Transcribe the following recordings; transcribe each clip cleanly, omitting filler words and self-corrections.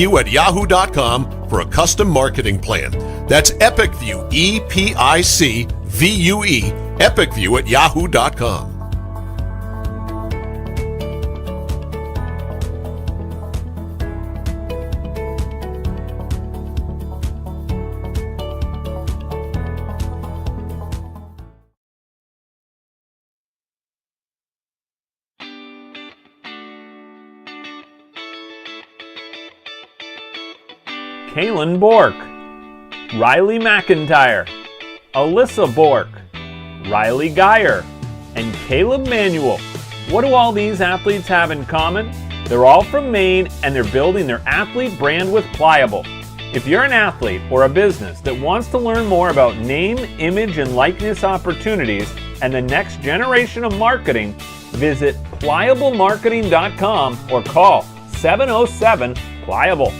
epicview@yahoo.com for a custom marketing plan. That's EpicView, EPICVUE, epicview@yahoo.com. Kaylin Bork, Riley McIntyre, Alyssa Bork, Riley Geyer, and Caleb Manuel. What do all these athletes have in common? They're all from Maine and they're building their athlete brand with Pliable. If you're an athlete or a business that wants to learn more about name, image, and likeness opportunities and the next generation of marketing, visit pliablemarketing.com or call 707-PLIABLE.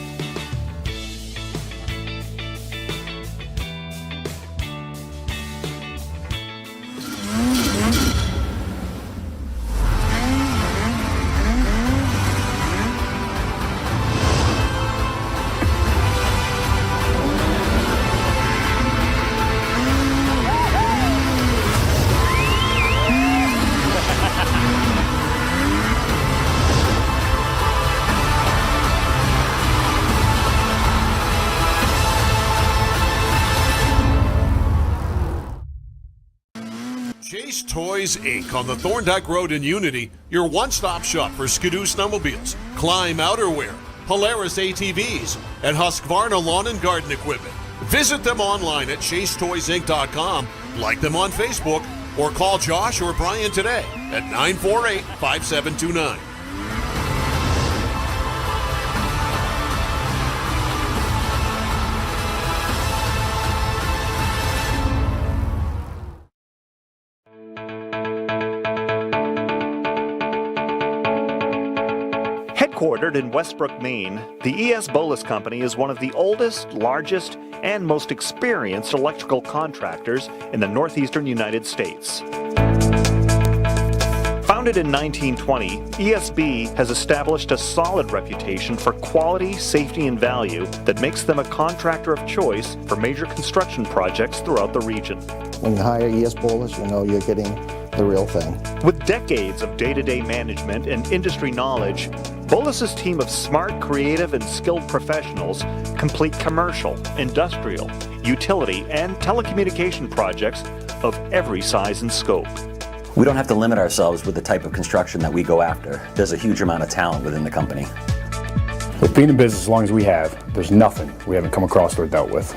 Chase Toys Inc. on the Thorndike Road in Unity, your one-stop shop for Skidoo snowmobiles, Climb outerwear, Polaris ATVs, and Husqvarna lawn and garden equipment. Visit them online at chasetoysinc.com, like them on Facebook, or call Josh or Brian today at 948-5729. Headquartered in Westbrook, Maine, the E.S. Bolus Company is one of the oldest, largest, and most experienced electrical contractors in the northeastern United States. Founded in 1920, ESB has established a solid reputation for quality, safety, and value that makes them a contractor of choice for major construction projects throughout the region. When you hire E.S. Bolus, you know you're getting the real thing. With decades of day-to-day management and industry knowledge, Bolus's team of smart, creative, and skilled professionals complete commercial, industrial, utility, and telecommunication projects of every size and scope. We don't have to limit ourselves with the type of construction that we go after. There's a huge amount of talent within the company. With being in business as long as we have, there's nothing we haven't come across or dealt with.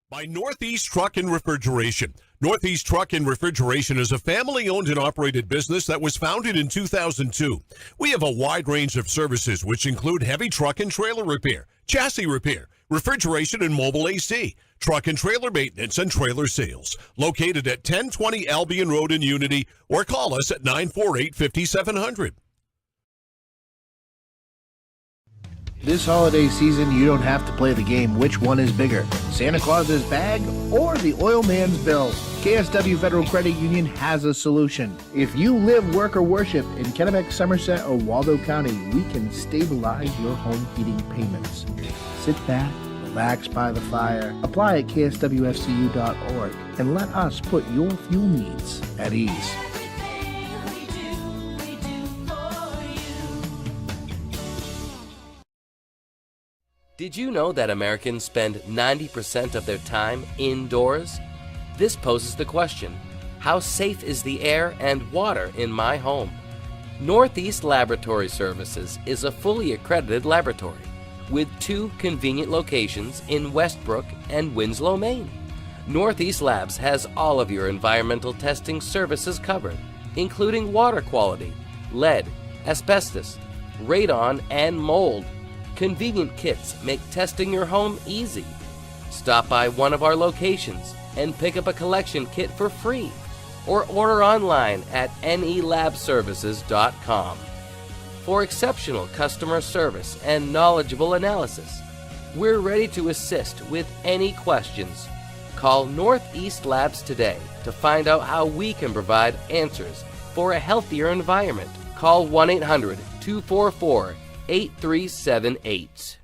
By Northeast Truck and Refrigeration. Northeast Truck and Refrigeration is a family-owned and operated business that was founded in 2002. We have a wide range of services which include heavy truck and trailer repair, chassis repair, refrigeration and mobile AC, truck and trailer maintenance, and trailer sales. Located at 1020 Albion Road in Unity, or call us at 948-5700. This holiday season, you don't have to play the game which one is bigger, Santa Claus's bag or the oil man's bill. KSW Federal Credit Union has a solution. If you live, work, or worship in Kennebec, Somerset, or Waldo County, we can stabilize your home heating payments. Sit back, relax by the fire, apply at kswfcu.org, and let us put your fuel needs at ease. Did you know that Americans spend 90% of their time indoors? This poses the question, how safe is the air and water in my home? Northeast Laboratory Services is a fully accredited laboratory with 2 convenient locations in Westbrook and Winslow, Maine. Northeast Labs has all of your environmental testing services covered, including water quality, lead, asbestos, radon, and mold. Convenient kits make testing your home easy. Stop by one of our locations and pick up a collection kit for free, or order online at nelabservices.com. For exceptional customer service and knowledgeable analysis, we're ready to assist with any questions. Call Northeast Labs today to find out how we can provide answers for a healthier environment. Call 1-800-244-8378.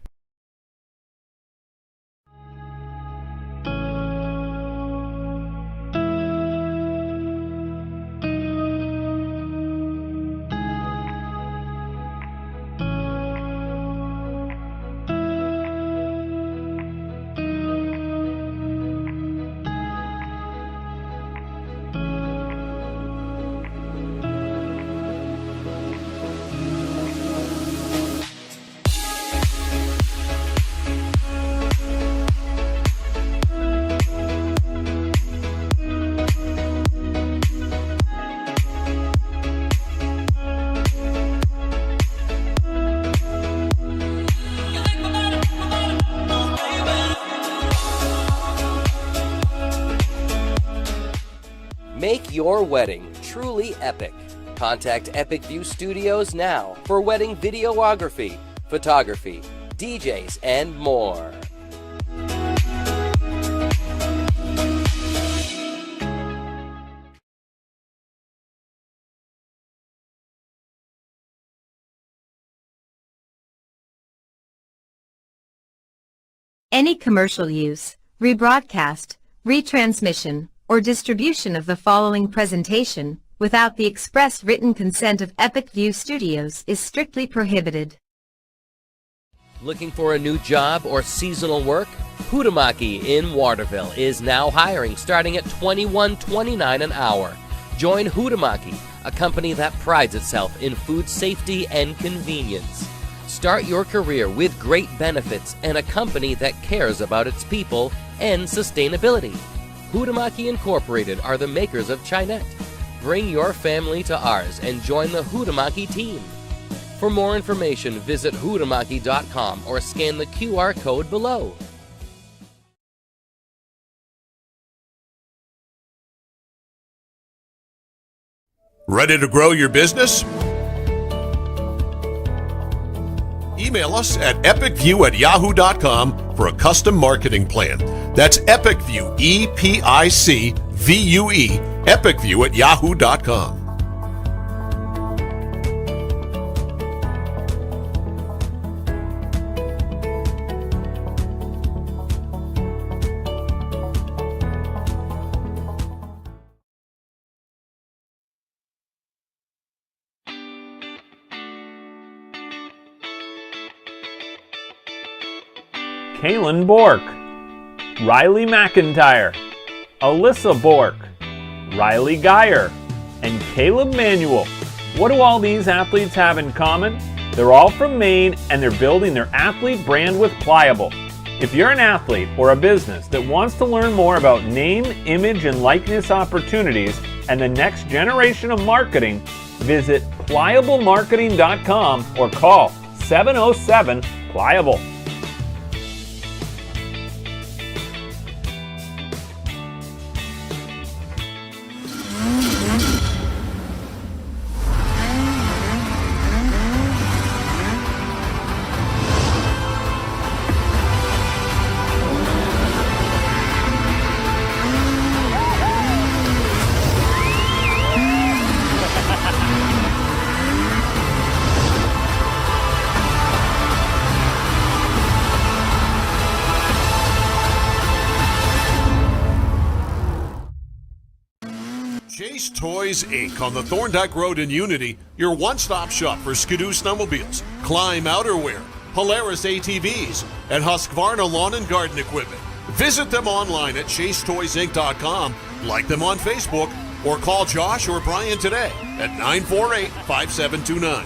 Make your wedding truly epic. Contact Epic View Studios now for wedding videography, photography, DJs, and more. Any commercial use, rebroadcast, retransmission, or distribution of the following presentation without the express written consent of Epic View Studios is strictly prohibited. Looking for a new job or seasonal work? Hutamaki in Waterville is now hiring, starting at $21.29 an hour. Join Hutamaki, a company that prides itself in food safety and convenience. Start your career with great benefits and a company that cares about its people and sustainability. Hutamaki Incorporated are the makers of Chinette. Bring your family to ours and join the Hutamaki team. For more information, visit hutamaki.com or scan the QR code below. Ready to grow your business? Email us at epicview@yahoo.com for a custom marketing plan. That's EpicView, EPICVUE, epicview@yahoo.com. Kaylin Bork, Riley McIntyre, Alyssa Bork, Riley Geyer, and Caleb Manuel. What do all these athletes have in common? They're all from Maine and they're building their athlete brand with Pliable. If you're an athlete or a business that wants to learn more about name, image, and likeness opportunities and the next generation of marketing, visit pliablemarketing.com or call 707-PLIABLE. Chase Toys Inc. on the Thorndike Road in Unity, your one-stop shop for Skidoo snowmobiles, Climb outerwear, Polaris ATVs, and Husqvarna lawn and garden equipment. Visit them online at chasetoysinc.com, like them on Facebook, or call Josh or Brian today at 948-5729.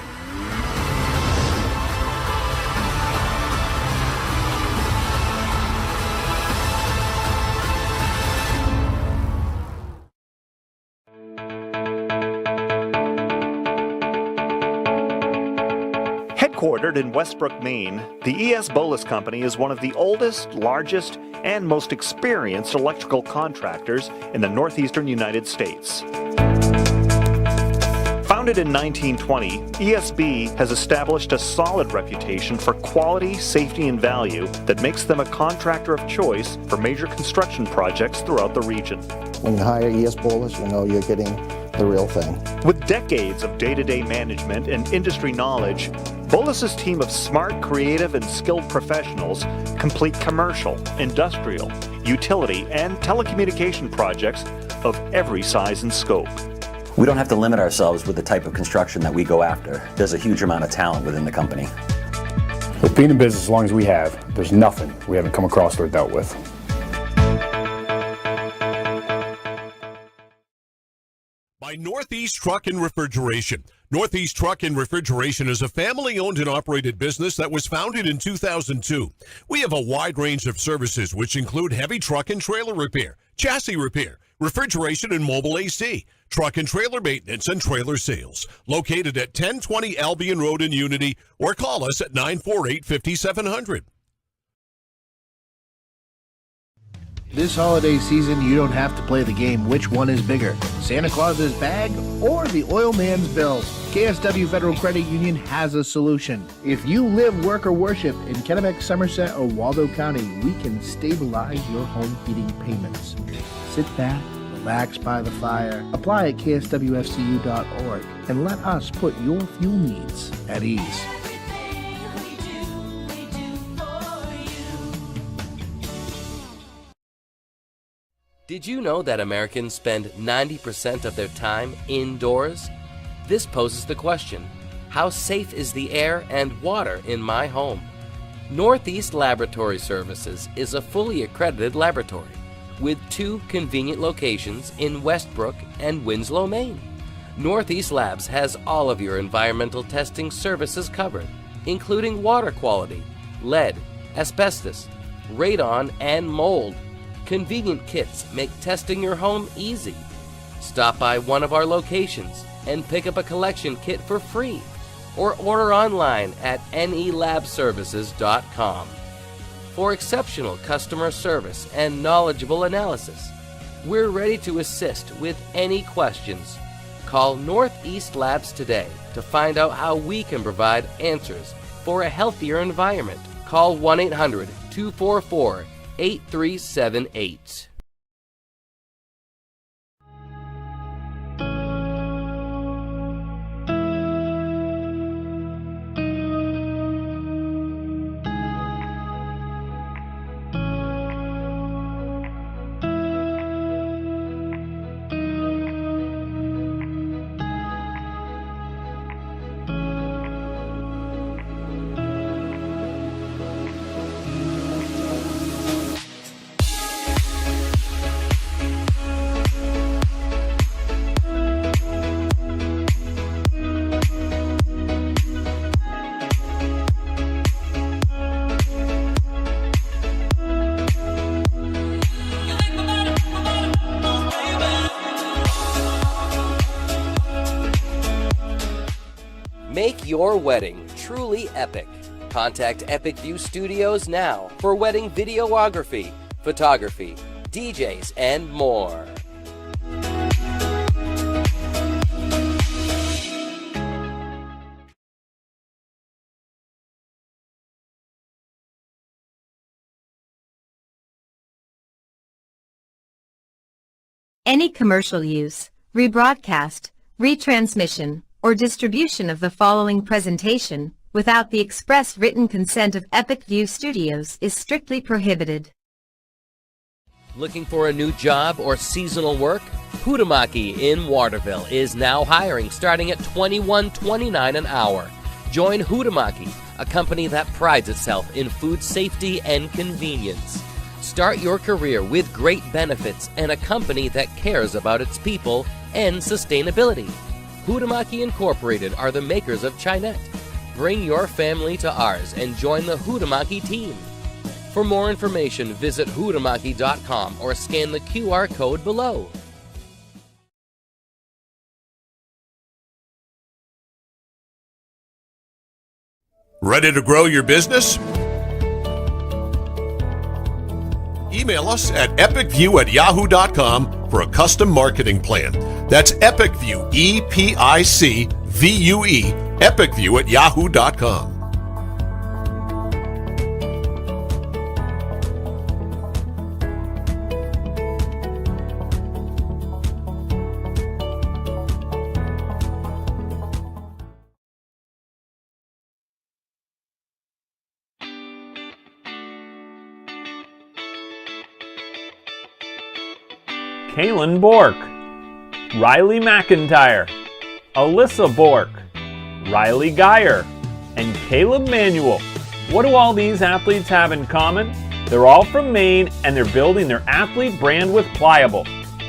Headquartered in Westbrook, Maine, the ES Bolus Company is one of the oldest, largest, and most experienced electrical contractors in the northeastern United States. Founded in 1920, ESB has established a solid reputation for quality, safety, and value that makes them a contractor of choice for major construction projects throughout the region. When you hire ES Bolus, you know you're getting the real thing. With decades of day-to-day management and industry knowledge, Bolus's team of smart, creative, and skilled professionals complete commercial, industrial, utility, and telecommunication projects of every size and scope. We don't have to limit ourselves with the type of construction that we go after. There's a huge amount of talent within the company. With being in business as long as we have, there's nothing we haven't come across or dealt with. By Northeast Truck and Refrigeration. Northeast Truck and Refrigeration is a family-owned and operated business that was founded in 2002. We have a wide range of services which include heavy truck and trailer repair, chassis repair, refrigeration and mobile AC, truck and trailer maintenance, and trailer sales. Located at 1020 Albion Road in Unity, or call us at 948-5700. This holiday season, you don't have to play the game which one is bigger, Santa Claus's bag or the oil man's bills. KSW Federal Credit Union has a solution. If you live, work, or worship in Kennebec, Somerset, or Waldo County, we can stabilize your home heating payments. Sit back, relax by the fire, apply at kswfcu.org, and let us put your fuel needs at ease. Did you know that Americans spend 90% of their time indoors? This poses the question, how safe is the air and water in my home? Northeast Laboratory Services is a fully accredited laboratory with 2 convenient locations in Westbrook and Winslow, Maine. Northeast Labs has all of your environmental testing services covered, including water quality, lead, asbestos, radon, and mold. Convenient kits make testing your home easy. Stop by one of our locations and pick up a collection kit for free, or order online at nelabservices.com. For exceptional customer service and knowledgeable analysis, we're ready to assist with any questions. Call Northeast Labs today to find out how we can provide answers for a healthier environment. Call 1-800-244-8378. Make your wedding truly epic. Contact Epic View Studios now for wedding videography, photography, DJs, and more. Any commercial use, rebroadcast, retransmission, or distribution of the following presentation without the express written consent of Epic View Studios is strictly prohibited. Looking for a new job or seasonal work? Hutamaki in Waterville is now hiring starting at $21.29 an hour. Join Hutamaki, a company that prides itself in food safety and convenience. Start your career with great benefits and a company that cares about its people and sustainability. Hutamaki Incorporated are the makers of Chinette. Bring your family to ours and join the Hutamaki team. For more information, visit hutamaki.com or scan the QR code below. Ready to grow your business? Email us at epicview@yahoo.com for a custom marketing plan. That's EpicView, EPICVUE, epicview@yahoo.com. Kalen Bork, Riley McIntyre, Alyssa Bork, Riley Geyer, and Caleb Manuel. What do all these athletes have in common? They're all from Maine and they're building their athlete brand with Pliable.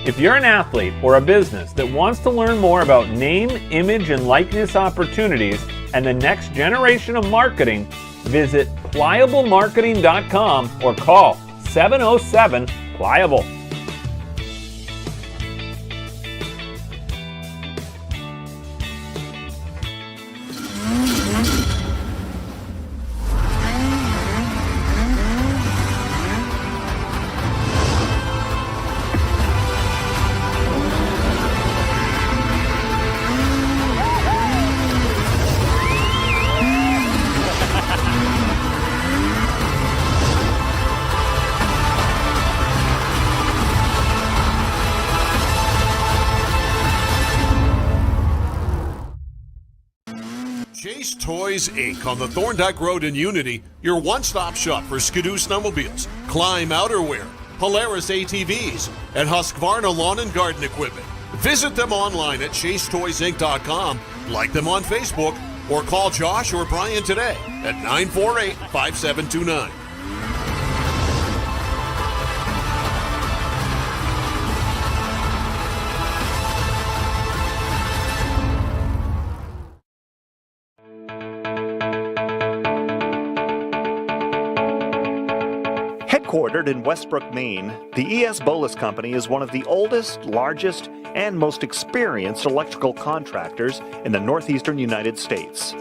If you're an athlete or a business that wants to learn more about name, image, and likeness opportunities and the next generation of marketing, visit pliablemarketing.com or call 707-PLIABLE. Chase Toys Inc. on the Thorndike Road in Unity, your one-stop shop for Skidoo snowmobiles, Climb outerwear, Polaris ATVs, and Husqvarna lawn and garden equipment. Visit them online at chasetoysinc.com, like them on Facebook, or call Josh or Brian today at 948-5729. Headquartered in Westbrook, Maine, the ES Bolus Company is one of the oldest, largest, and most experienced electrical contractors in the northeastern United States.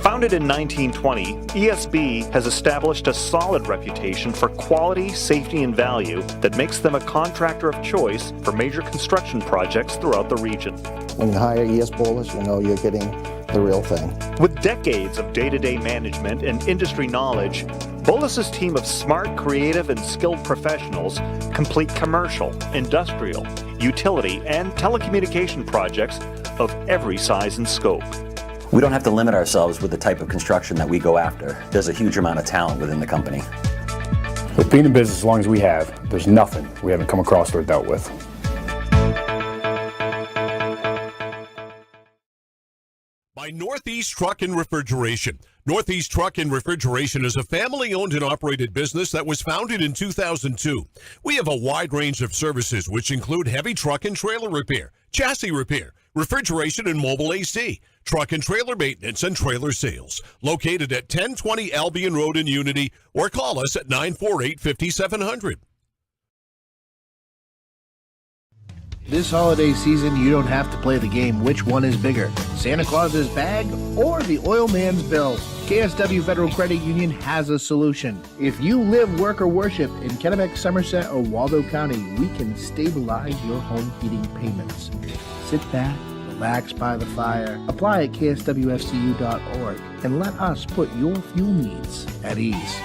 Founded in 1920, ESB has established a solid reputation for quality, safety, and value that makes them a contractor of choice for major construction projects throughout the region. When you hire ES Bolus, you know you're getting the real thing. With decades of day-to-day management and industry knowledge, Bolus's team of smart, creative, and skilled professionals complete commercial, industrial, utility, and telecommunication projects of every size and scope. We don't have to limit ourselves with the type of construction that we go after. There's a huge amount of talent within the company. With being in business as long as we have, there's nothing we haven't come across or dealt with. By Northeast Truck and Refrigeration. Northeast Truck and Refrigeration is a family-owned and operated business that was founded in 2002. We have a wide range of services which include heavy truck and trailer repair, chassis repair, refrigeration and mobile AC, truck and trailer maintenance, and trailer sales. Located at 1020 Albion Road in Unity, or call us at 948-5700. This holiday season, you don't have to play the game which one is bigger, Santa Claus's bag or the oil man's bill. KSW Federal Credit Union has a solution. If you live, work, or worship in Kennebec, Somerset, or Waldo County, we can stabilize your home heating payments. Sit back, relax by the fire, apply at kswfcu.org, and let us put your fuel needs at ease.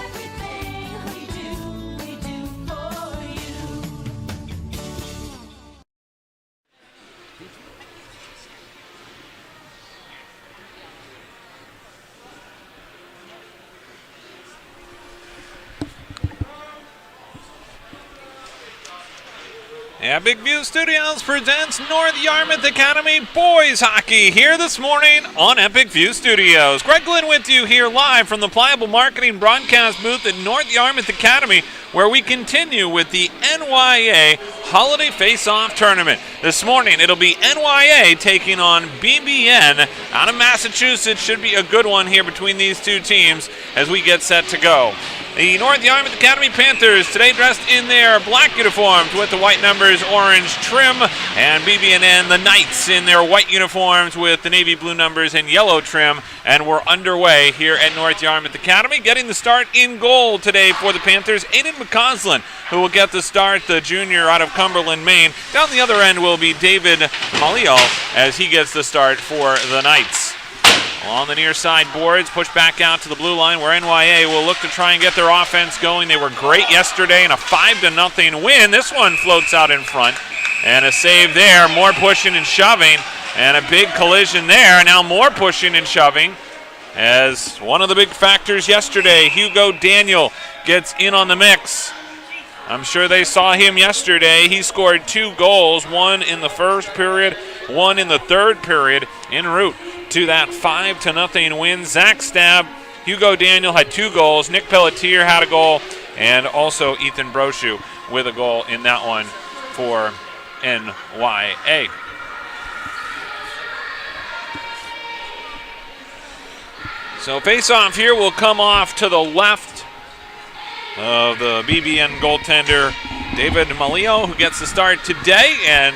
Epic View Studios presents North Yarmouth Academy Boys Hockey here this morning on Epic View Studios. Greg Glynn with you here live from the Pliable Marketing broadcast booth at North Yarmouth Academy, where we continue with the NYA Holiday Face-Off Tournament. This morning it'll be NYA taking on BBN out of Massachusetts. Should be a good one here between these two teams as we get set to go. The North Yarmouth Academy Panthers today dressed in their black uniforms with the white numbers, orange trim, and BB&N, the Knights, in their white uniforms with the navy blue numbers and yellow trim. And we're underway here at North Yarmouth Academy. Getting the start in goal today for the Panthers, Aiden McCausland, who will get the start, the junior out of Cumberland, Maine. Down the other end will be David Malial as he gets the start for the Knights. On the near side boards, push back out to the blue line where NYA will look to try and get their offense going. They were great yesterday in a 5-0 win. This one floats out in front. And a save there, more pushing and shoving. And a big collision there. Now more pushing and shoving. As one of the big factors yesterday, Hugo Daniel gets in on the mix. I'm sure they saw him yesterday. He scored 2 goals, one in the first period, one in the third period, en route to that 5-0 win. Zach Stab, Hugo Daniel had 2 goals. Nick Pelletier had a goal, and also Ethan Brochu with a goal in that one for NYA. So face-off here will come off to the left of the BBN goaltender, David Malio, who gets the start today. And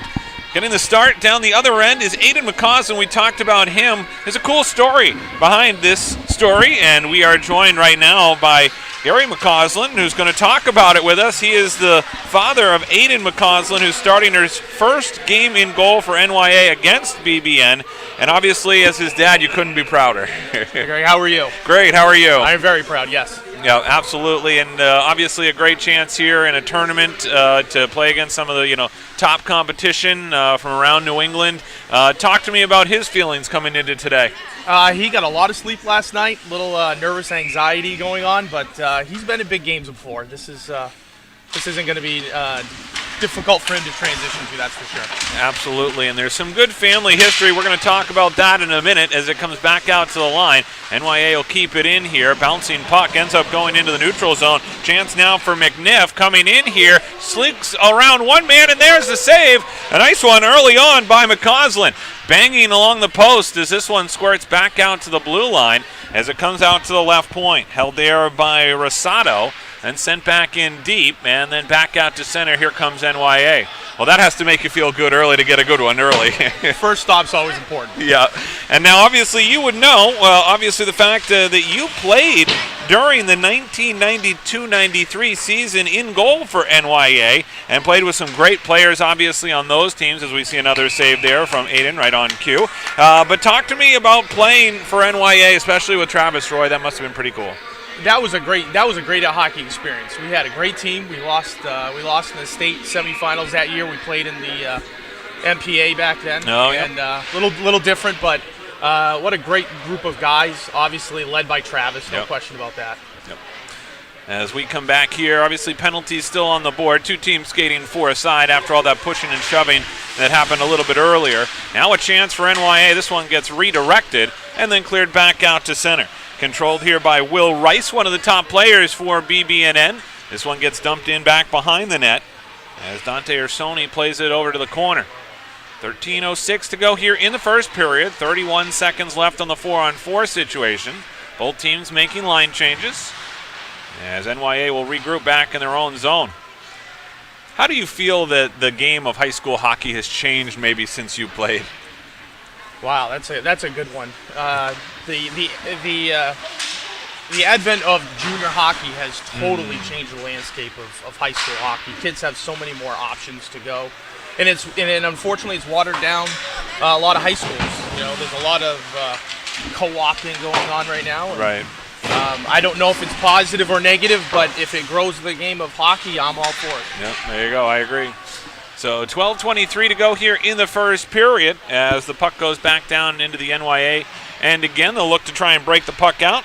getting the start down the other end is Aiden McCausland. We talked about him. There's a cool story behind this story, and we are joined right now by Gary McCausland, who's going to talk about it with us. He is the father of Aiden McCausland, who's starting his first game in goal for NYA against BBN. And obviously, as his dad, you couldn't be prouder. Gary, how are you? Great, how are you? I'm very proud, yes. Yeah, absolutely, and obviously a great chance here in a tournament to play against some of the top competition from around New England. Talk to me about his feelings coming into today. He got a lot of sleep last night, a little nervous anxiety going on, but he's been in big games before. This isn't going to be difficult for him to transition to, that's for sure. Absolutely, and there's some good family history. We're going to talk about that in a minute as it comes back out to the line. NYA will keep it in here. Bouncing puck ends up going into the neutral zone. Chance now for McNiff coming in here. Slinks around one man, and there's the save. A nice one early on by McCausland. Banging along the post as this one squirts back out to the blue line as it comes out to the left point. Held there by Rosado. And sent back in deep, and then back out to center. Here comes NYA. Well, that has to make you feel good early to get a good one early. First stop's always important. Yeah, and now obviously you would know, obviously the fact that you played during the 1992-93 season in goal for NYA and played with some great players obviously on those teams, as we see another save there from Aiden right on cue. But talk to me about playing for NYA, especially with Travis Roy. That must have been pretty cool. That was a great hockey experience. We had a great team. We lost in the state semifinals that year. We played in the MPA back then, and little different, but what a great group of guys. Obviously led by Travis, no question about that. Yep. As we come back here, obviously penalties still on the board. 2 teams skating for a side after all that pushing and shoving that happened a little bit earlier. Now a chance for NYA. This one gets redirected and then cleared back out to center. Controlled here by Will Rice, one of the top players for BBNN. This one gets dumped in back behind the net as Dante Ursoni plays it over to the corner. 13:06 to go here in the first period. 31 seconds left on the 4-on-4 situation. Both teams making line changes as NYA will regroup back in their own zone. How do you feel that the game of high school hockey has changed maybe since you played? Wow, that's a good one. The advent of junior hockey has totally changed the landscape of high school hockey. Kids have so many more options to go, and unfortunately it's watered down a lot of high schools. There's a lot of co-opting going on right now. Right. I don't know if it's positive or negative, but if it grows the game of hockey, I'm all for it. Yep, there you go. I agree. So 12:23 to go here in the first period as the puck goes back down into the NYA. And again, they'll look to try and break the puck out.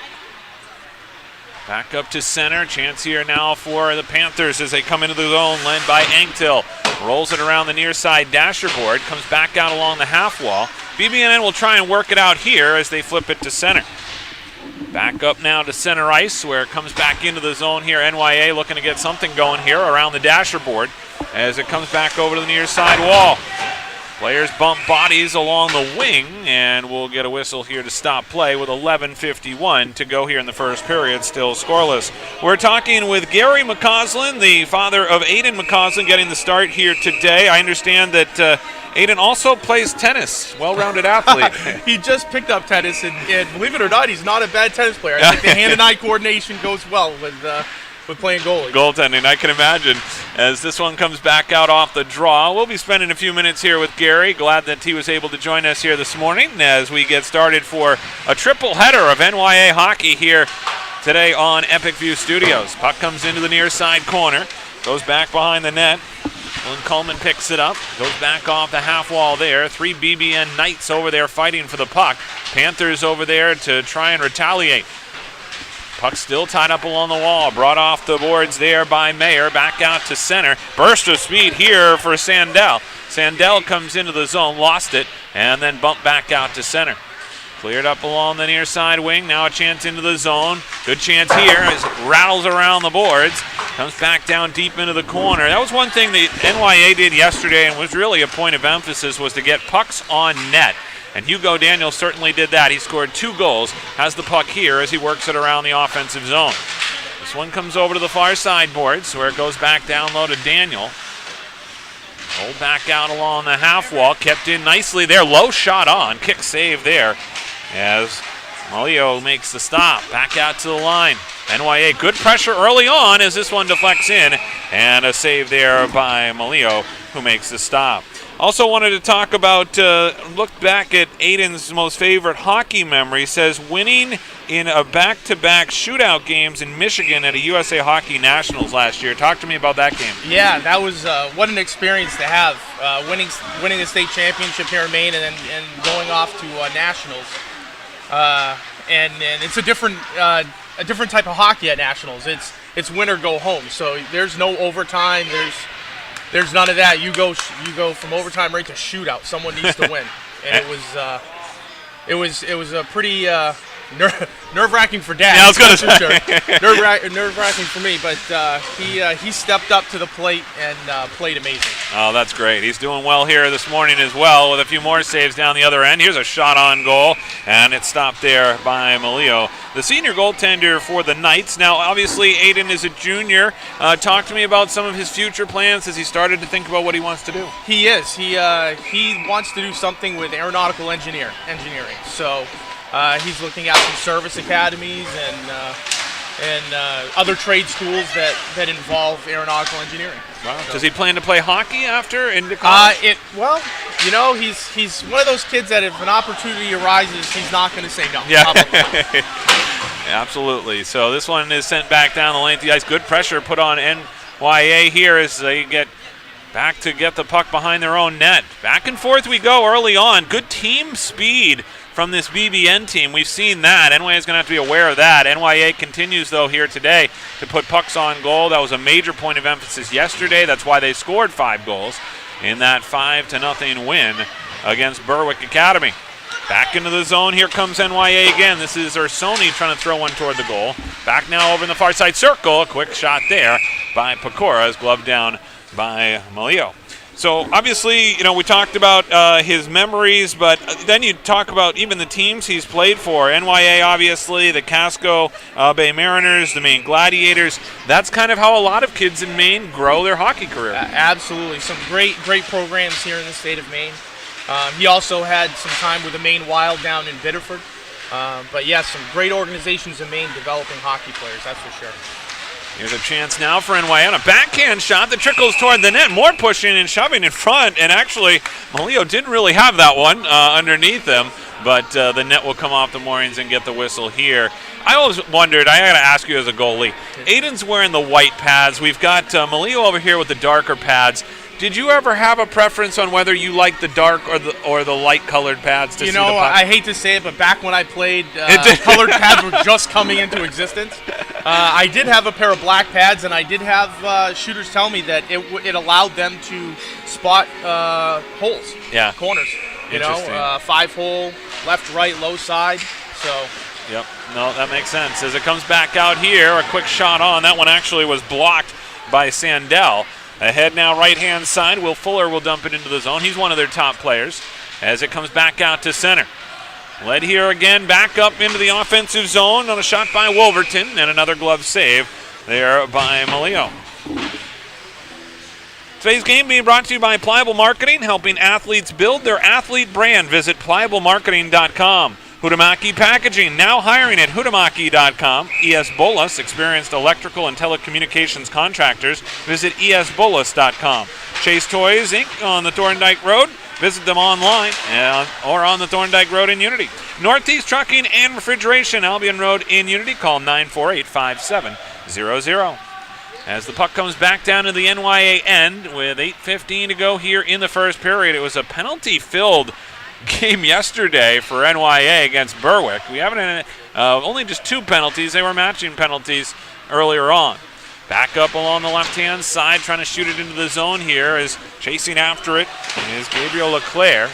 Back up to center. Chance here now for the Panthers as they come into the zone, led by Anktil. Rolls it around the near side dasher board. Comes back out along the half wall. BBNN will try and work it out here as they flip it to center. Back up now to center ice where it comes back into the zone here. NYA looking to get something going here around the dasher board as it comes back over to the near side wall. Players bump bodies along the wing, and we'll get a whistle here to stop play with 11:51 to go here in the first period, still scoreless. We're talking with Gary McCausland, the father of Aiden McCausland, getting the start here today. I understand that Aiden also plays tennis, well-rounded athlete. He just picked up tennis, and believe it or not, he's not a bad tennis player. I think the hand and eye coordination goes well with playing goalie. Goaltending, I can imagine. As this one comes back out off the draw, we'll be spending a few minutes here with Gary. Glad that he was able to join us here this morning as we get started for a triple header of NYA hockey here today on Epic View Studios. Puck comes into the near side corner, goes back behind the net. When Coleman picks it up, goes back off the half wall there. 3 BBN Knights over there fighting for the puck. Panthers over there to try and retaliate. Puck still tied up along the wall. Brought off the boards there by Mayer. Back out to center. Burst of speed here for Sandell. Sandell comes into the zone, lost it, and then bumped back out to center. Cleared up along the near side wing. Now a chance into the zone. Good chance here as it rattles around the boards. Comes back down deep into the corner. That was one thing the NYA did yesterday and was really a point of emphasis, was to get pucks on net. And Hugo Daniels certainly did that. He scored 2 goals, has the puck here as he works it around the offensive zone. This one comes over to the far side boards where it goes back down low to Daniel. Rolled back out along the half wall, kept in nicely there. Low shot on, kick save there as Malio makes the stop. Back out to the line. NYA, good pressure early on as this one deflects in, and a save there by Malio, who makes the stop. Also wanted to talk about, look back at Aiden's most favorite hockey memory. Says winning in a back-to-back shootout games in Michigan at a USA Hockey Nationals last year. Talk to me about that game. Yeah, that was what an experience to have, winning the state championship here in Maine and going off to Nationals. And it's a different type of hockey at Nationals. It's win or go home. So there's no overtime. There's none of that. You go from overtime right to shootout. Someone needs to win, and it was a pretty nerve-wracking for Dad. Yeah, I was going to say. Nerve-wracking for me, but he stepped up to the plate and played amazing. Oh, that's great. He's doing well here this morning as well with a few more saves down the other end. Here's a shot on goal, and it's stopped there by Malio, the senior goaltender for the Knights. Now, obviously, Aiden is a junior. Talk to me about some of his future plans as he started to think about what he wants to do. He is. He wants to do something with aeronautical engineering. So he's looking at some service academies and other trade schools that involve aeronautical engineering. Wow. So. Does he plan to play hockey after into college? He's one of those kids that if an opportunity arises, he's not going to say no. Yeah. Absolutely. So this one is sent back down the length of the ice. Good pressure put on NYA here as they get back to get the puck behind their own net. Back and forth we go early on. Good team speed from this BBN team. We've seen that. NYA is going to have to be aware of that. NYA continues, though, here today to put pucks on goal. That was a major point of emphasis yesterday. That's why they scored 5 goals in that 5-0 win against Berwick Academy. Back into the zone. Here comes NYA again. This is Ursoni trying to throw one toward the goal. Back now over in the far side circle. A quick shot there by Pecora, as gloved down by Malio. So obviously, we talked about his memories, but then you talk about even the teams he's played for. NYA, obviously, the Casco Bay Mariners, the Maine Gladiators. That's kind of how a lot of kids in Maine grow their hockey career. Absolutely. Some great programs here in the state of Maine. He also had some time with the Maine Wild down in Biddeford. But yes, some great organizations in Maine developing hockey players, that's for sure. Here's a chance now for NYA on a backhand shot that trickles toward the net. More pushing and shoving in front, and actually Malio didn't really have that one underneath him, but the net will come off the moorings and get the whistle here. I always wondered, I got to ask you as a goalie, Aiden's wearing the white pads. We've got Malio over here with the darker pads. Did you ever have a preference on whether you liked the dark or the light-colored pads to see the puck? I hate to say it, but back when I played, colored pads were just coming into existence. I did have a pair of black pads, and I did have shooters tell me that it allowed them to spot holes, corners. 5-hole, left, right, low side. So. Yep. No, that makes sense. As it comes back out here, a quick shot on. That one actually was blocked by Sandell. Ahead now, right-hand side. Will Fuller will dump it into the zone. He's one of their top players as it comes back out to center. Led here again, back up into the offensive zone on a shot by Wolverton, and another glove save there by Malio. Today's game being brought to you by Pliable Marketing, helping athletes build their athlete brand. Visit pliablemarketing.com. Hutamaki Packaging, now hiring at hutamaki.com. ES Bolas, experienced electrical and telecommunications contractors. Visit esbolas.com. Chase Toys, Inc. on the Thorndike Road. Visit them online or on the Thorndike Road in Unity. Northeast Trucking and Refrigeration, Albion Road in Unity. Call 948-5700. As the puck comes back down to the NYA end with 8:15 to go here in the first period. It was a penalty-filled game yesterday for NYA against Berwick. We haven't had only just 2 penalties. They were matching penalties earlier on. Back up along the left-hand side, trying to shoot it into the zone here, is chasing after it is Gabriel Leclerc.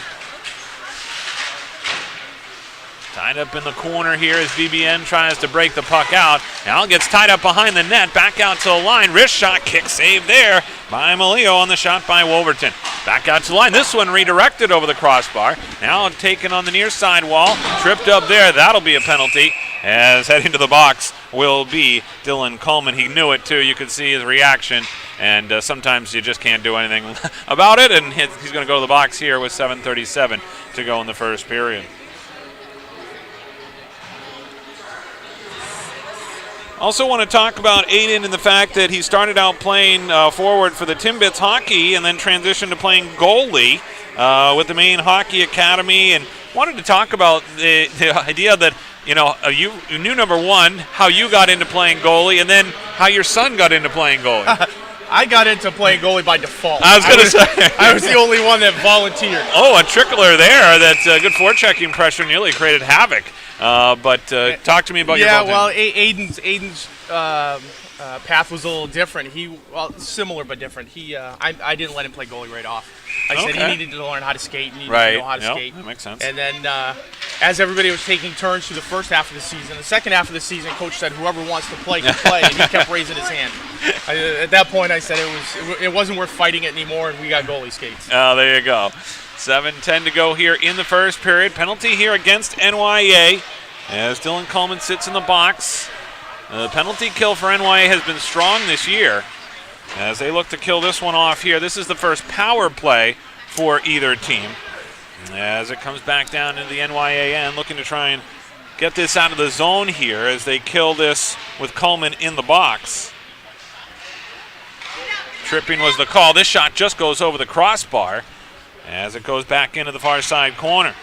Tied up in the corner here as BBN tries to break the puck out. Now gets tied up behind the net, back out to the line. Wrist shot, kick save there by Malio on the shot by Wolverton. Back out to the line. This one redirected over the crossbar. Now taken on the near side wall. Tripped up there. That'll be a penalty. As heading to the box will be Dylan Coleman. He knew it too. You could see his reaction. And sometimes you just can't do anything about it. And he's going to go to the box here with 7:37 to go in the first period. Also want to talk about Aiden and the fact that he started out playing forward for the Timbits hockey and then transitioned to playing goalie with the Maine Hockey Academy, and wanted to talk about the idea that, you knew, number one, how you got into playing goalie, and then how your son got into playing goalie. I got into playing goalie by default. I was going to say. I was the only one that volunteered. Oh, a trickler there. That good forechecking pressure nearly created havoc. But talk to me about your volunteering. Well, Aiden's path was a little different. Similar but different. I didn't let him play goalie right off. I said he needed to learn how to skate. He needed to know how to skate. That makes sense. And then as everybody was taking turns through the first half of the season, the second half of the season, Coach said whoever wants to play can play, and he kept raising his hand. At that point, I said it wasn't worth fighting it anymore, and we got goalie skates. Oh, there you go. 7:10 to go here in the first period. Penalty here against NYA as Dylan Coleman sits in the box. The penalty kill for NYA has been strong this year as they look to kill this one off here. This is the first power play for either team as it comes back down into the NYA end, looking to try and get this out of the zone here as they kill this with Coleman in the box. Tripping was the call. This shot just goes over the crossbar as it goes back into the far side corner.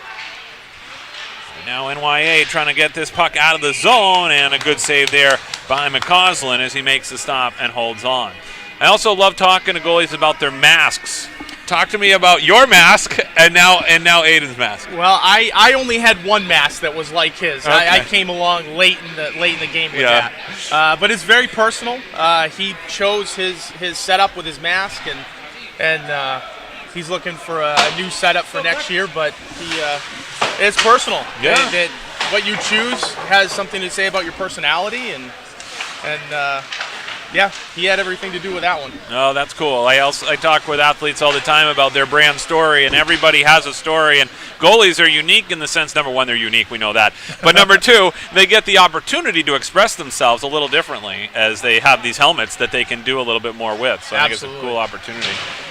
And now NYA trying to get this puck out of the zone, and a good save there by McCausland as he makes the stop and holds on. I also love talking to goalies about their masks. Talk to me about your mask and now Aiden's mask. Well, I only had one mask that was like his. Okay. I came along late in the game with that. But it's very personal. He chose his setup with his mask, and he's looking for a new setup for next year. But it's personal. Yeah. That what you choose has something to say about your personality, and yeah, he had everything to do with that one. Oh, that's cool. I talk with athletes all the time about their brand story, and everybody has a story, and goalies are unique in the sense, number one, they're unique, we know that. But number two, they get the opportunity to express themselves a little differently as they have these helmets that they can do a little bit more with. So I think it's a cool opportunity.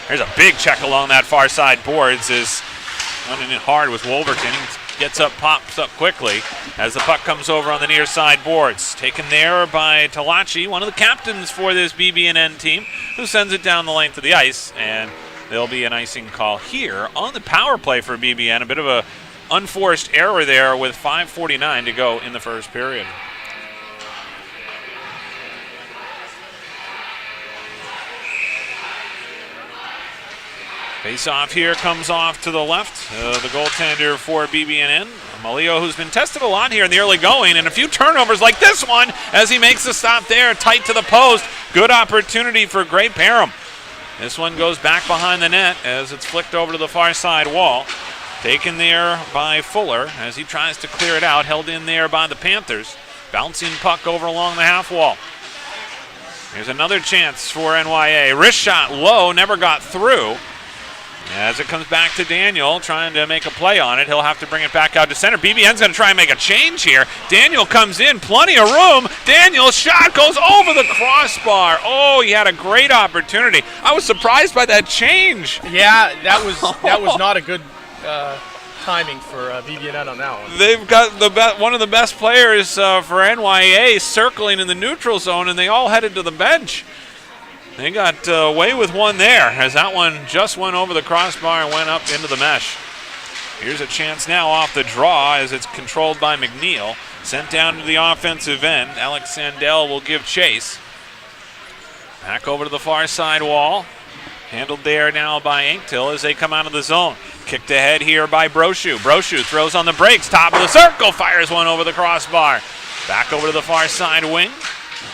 There's a big check along that far side boards is running in hard with Wolverton. Gets up, pops up quickly as the puck comes over on the near side boards. Taken there by Talachi, one of the captains for this BB&N team, who sends it down the length of the ice, and there'll be an icing call here on the power play for BBN. A bit of a unforced error there with 5:49 to go in the first period. Face-off here comes off to the left. The goaltender for BB&N, Malio, who's been tested a lot here in the early going, and a few turnovers like this one as he makes the stop there, tight to the post. Good opportunity for Great Parham. This one goes back behind the net as it's flicked over to the far side wall. Taken there by Fuller as he tries to clear it out, held in there by the Panthers. Bouncing puck over along the half wall. Here's another chance for NYA. Wrist shot low, never got through. As it comes back to Daniel, trying to make a play on it. He'll have to bring it back out to center. BBN's going to try and make a change here. Daniel comes in, plenty of room. Daniel's shot goes over the crossbar. Oh, he had a great opportunity. I was surprised by that change. Yeah, that was not a good timing for BB&N on that one. They've got one of the best players for NYA circling in the neutral zone, and they all headed to the bench. They got away with one there as that one just went over the crossbar and went up into the mesh. Here's a chance now off the draw as it's controlled by McNeil. Sent down to the offensive end. Alex Sandell will give chase. Back over to the far side wall. Handled there now by Anktil as they come out of the zone. Kicked ahead here by Brochu. Brochu throws on the brakes, top of the circle, fires one over the crossbar. Back over to the far side wing.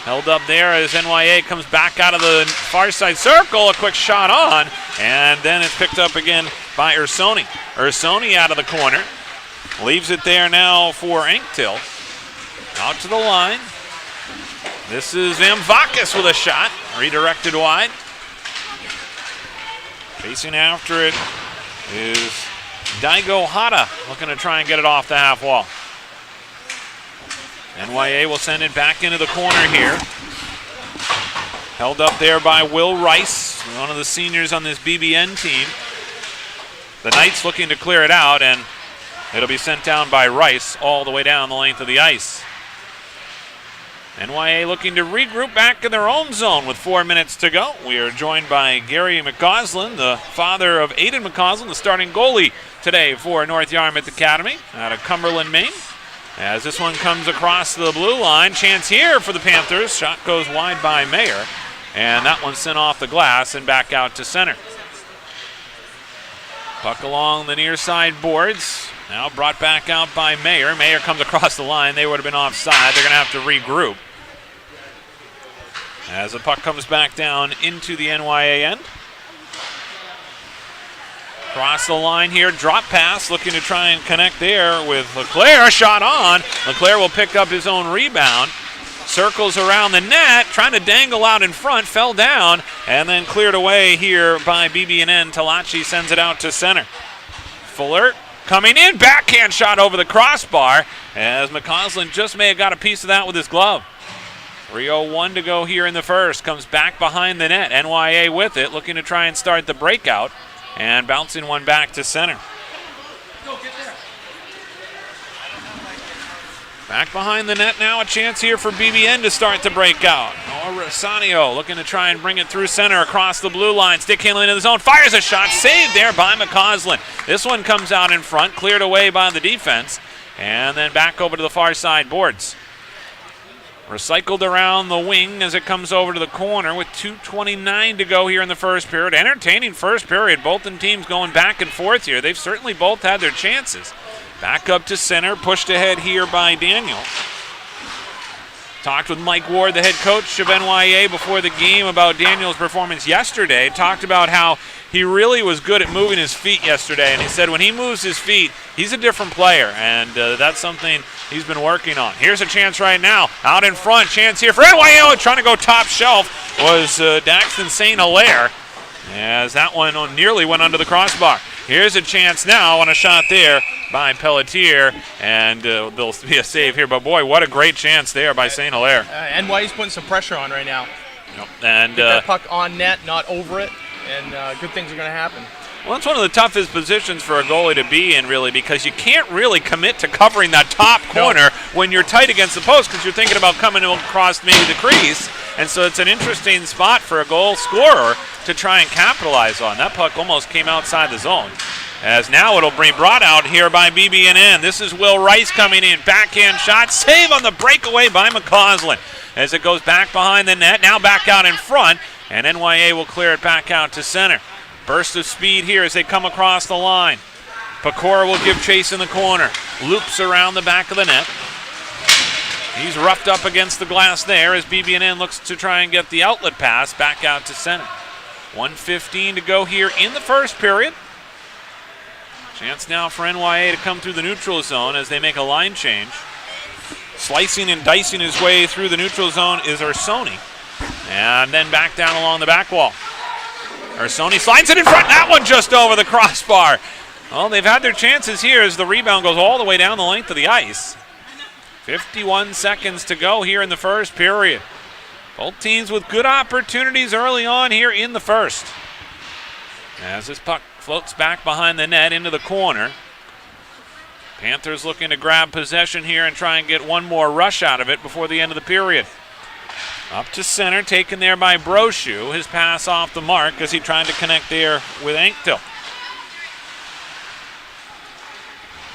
Held up there as NYA comes back out of the far side circle. A quick shot on, and then it's picked up again by Ursoni. Ursoni out of the corner. Leaves it there now for Anktil. Out to the line. This is Vamvakis with a shot. Redirected wide. Facing after it is Daigo Hata, looking to try and get it off the half wall. NYA will send it back into the corner here. Held up there by Will Rice, one of the seniors on this BBN team. The Knights looking to clear it out, and it'll be sent down by Rice all the way down the length of the ice. NYA looking to regroup back in their own zone with 4 minutes to go. We are joined by Gary McCausland, the father of Aiden McCausland, the starting goalie today for North Yarmouth Academy out of Cumberland, Maine. As this one comes across the blue line, chance here for the Panthers. Shot goes wide by Mayer, and that one's sent off the glass and back out to center. Puck along the near side boards. Now brought back out by Mayer. Mayer comes across the line. They would have been offside. They're going to have to regroup. As the puck comes back down into the NYA end. Cross the line here, drop pass, looking to try and connect there with LeClaire. Shot on. LeClaire will pick up his own rebound. Circles around the net, trying to dangle out in front, fell down, and then cleared away here by BB&N. Talachi sends it out to center. Fuller coming in, backhand shot over the crossbar, as McCausland just may have got a piece of that with his glove. 3:01 to go here in the first. Comes back behind the net. NYA with it, looking to try and start the breakout, and bouncing one back to center. Back behind the net now, a chance here for BBN to start the breakout. Rosanio looking to try and bring it through center across the blue line. Stick handling into the zone, fires a shot, saved there by McCausland. This one comes out in front, cleared away by the defense, and then back over to the far side boards. Recycled around the wing as it comes over to the corner with 2:29 to go here in the first period. Entertaining first period. Both teams going back and forth here. They've certainly both had their chances. Back up to center, pushed ahead here by Daniel. Talked with Mike Ward, the head coach of NYA, before the game about Daniel's performance yesterday. Talked about how he really was good at moving his feet yesterday, and he said when he moves his feet, he's a different player, and that's something he's been working on. Here's a chance right now. Out in front, chance here for NYA. Trying to go top shelf was Daxton St. Hilaire, as that one nearly went under the crossbar. Here's a chance now on a shot there by Pelletier, and there'll be a save here. But boy, what a great chance there by St. Hilaire. NYA's putting some pressure on right now. Yep. And get that puck on net, not over it, and good things are going to happen. Well, it's one of the toughest positions for a goalie to be in, really, because you can't really commit to covering that top corner when you're tight against the post, because you're thinking about coming across maybe the crease. And so it's an interesting spot for a goal scorer to try and capitalize on. That puck almost came outside the zone. As now it'll be brought out here by BB&N. This is Will Rice coming in. Backhand shot. Save on the breakaway by McCausland. As it goes back behind the net. Now back out in front. And NYA will clear it back out to center. Burst of speed here as they come across the line. Pecora will give chase in the corner. Loops around the back of the net. He's roughed up against the glass there as BB&N looks to try and get the outlet pass back out to center. 1:15 to go here in the first period. Chance now for NYA to come through the neutral zone as they make a line change. Slicing and dicing his way through the neutral zone is Ursoni. And then back down along the back wall. Ursoni slides it in front. That one just over the crossbar. Well, they've had their chances here as the rebound goes all the way down the length of the ice. 51 seconds to go here in the first period. Both teams with good opportunities early on here in the first. As this puck floats back behind the net into the corner. Panthers looking to grab possession here and try and get one more rush out of it before the end of the period. Up to center, taken there by Brochu. His pass off the mark as he tried to connect there with Anktil.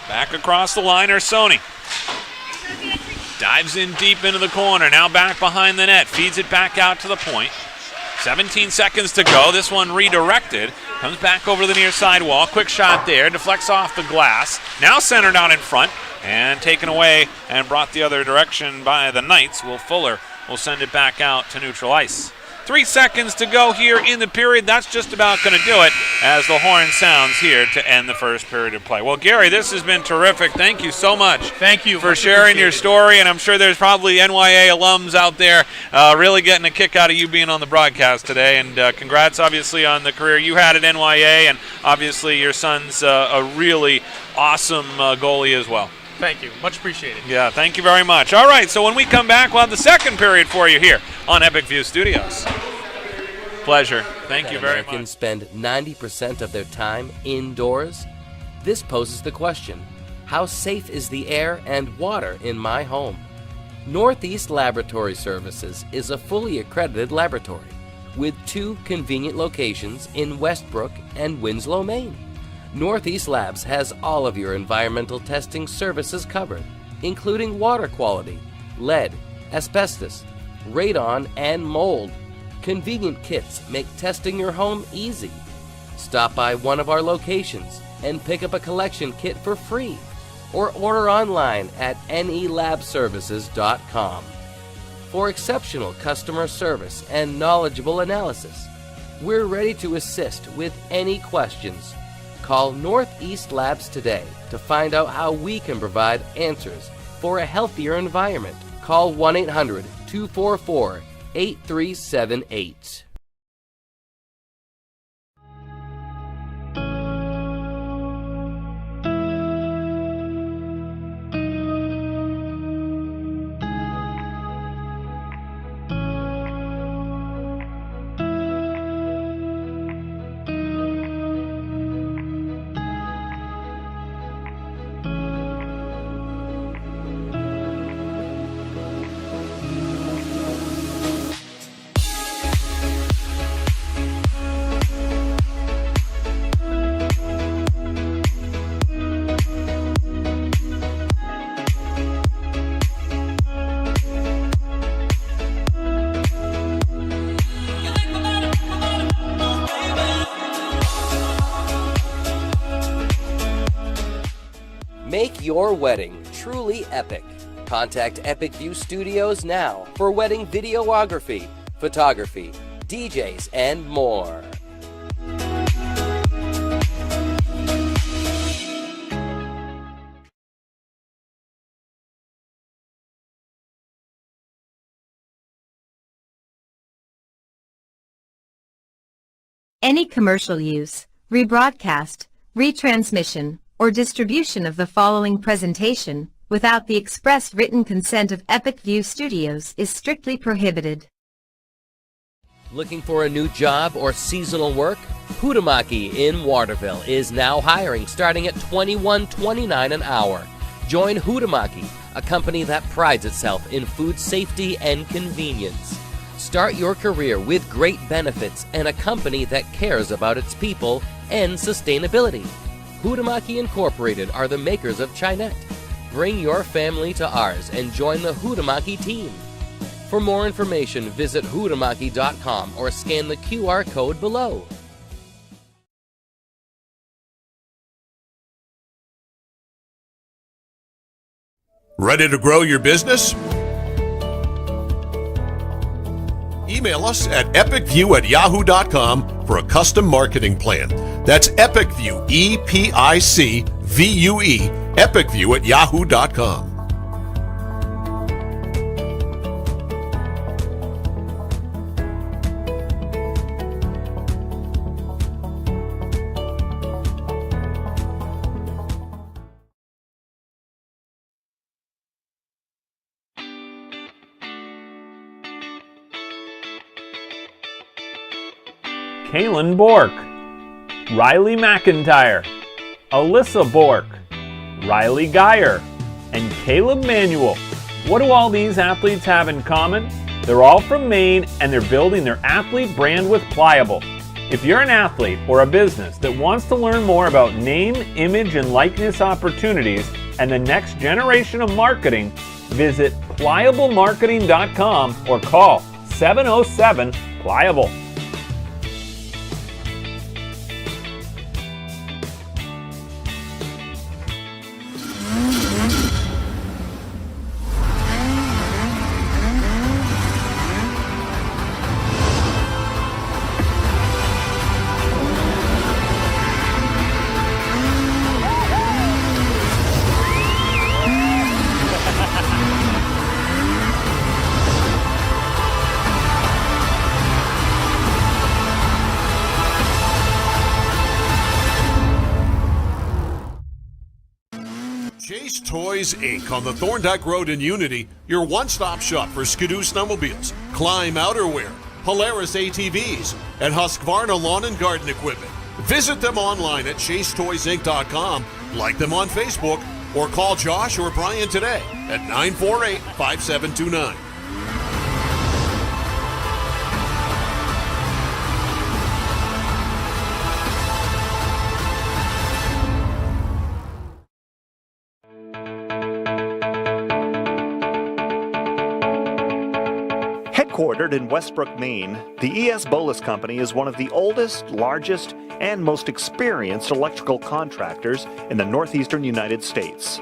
Back across the line, Ursoni. Dives in deep into the corner, now back behind the net. Feeds it back out to the point. 17 seconds to go. This one redirected. Comes back over the near side wall. Quick shot there. Deflects off the glass. Now centered out in front and taken away and brought the other direction by the Knights. Will Fuller will send it back out to neutral ice. 3 seconds to go here in the period. That's just about going to do it as the horn sounds here to end the first period of play. Well, Gary, this has been terrific. Thank you so much. Thank you for sharing your story, and I'm sure there's probably NYA alums out there really getting a kick out of you being on the broadcast today. And congrats, obviously, on the career you had at NYA, and obviously your son's a really awesome goalie as well. Thank you. Much appreciated. Yeah, thank you very much. All right, so when we come back, we'll have the second period for you here on Epic View Studios. Pleasure. Thank you very much. Americans spend 90% of their time indoors? This poses the question, how safe is the air and water in my home? Northeast Laboratory Services is a fully accredited laboratory with 2 convenient locations in Westbrook and Winslow, Maine. Northeast Labs has all of your environmental testing services covered, including water quality, lead, asbestos, radon, and mold. Convenient kits make testing your home easy. Stop by one of our locations and pick up a collection kit for free, or order online at nelabservices.com. For exceptional customer service and knowledgeable analysis, we're ready to assist with any questions. Call Northeast Labs today to find out how we can provide answers for a healthier environment. Call 1-800-244-8378. Make your wedding truly epic. Contact Epic View Studios now for wedding videography, photography, DJs, and more. Any commercial use, rebroadcast, retransmission, or distribution of the following presentation without the express written consent of Epic View Studios is strictly prohibited. Looking for a new job or seasonal work? Hutamaki in Waterville is now hiring, starting at $21.29 an hour. Join Hutamaki, a company that prides itself in food safety and convenience. Start your career with great benefits and a company that cares about its people and sustainability. Hutamaki Incorporated are the makers of Chinette. Bring your family to ours and join the Hutamaki team. For more information, visit hutamaki.com or scan the QR code below. Ready to grow your business? Email us at epicview@yahoo.com for a custom marketing plan. That's EpicView, EPICVUE, epicview@yahoo.com. Kaylin Bork, Riley McIntyre, Alyssa Bork, Riley Geyer, and Caleb Manuel. What do all these athletes have in common? They're all from Maine and they're building their athlete brand with Pliable. If you're an athlete or a business that wants to learn more about name, image, and likeness opportunities and the next generation of marketing, visit pliablemarketing.com or call 707-PLIABLE. Toys Inc. on the Thorndike Road in Unity, your one-stop shop for Skidoo snowmobiles, Climb outerwear, Polaris ATVs, and Husqvarna lawn and garden equipment. Visit them online at chasetoysinc.com, like them on Facebook, or call Josh or Brian today at 948-5729. Headquartered in Westbrook, Maine, the ES Bolus Company is one of the oldest, largest, and most experienced electrical contractors in the northeastern United States.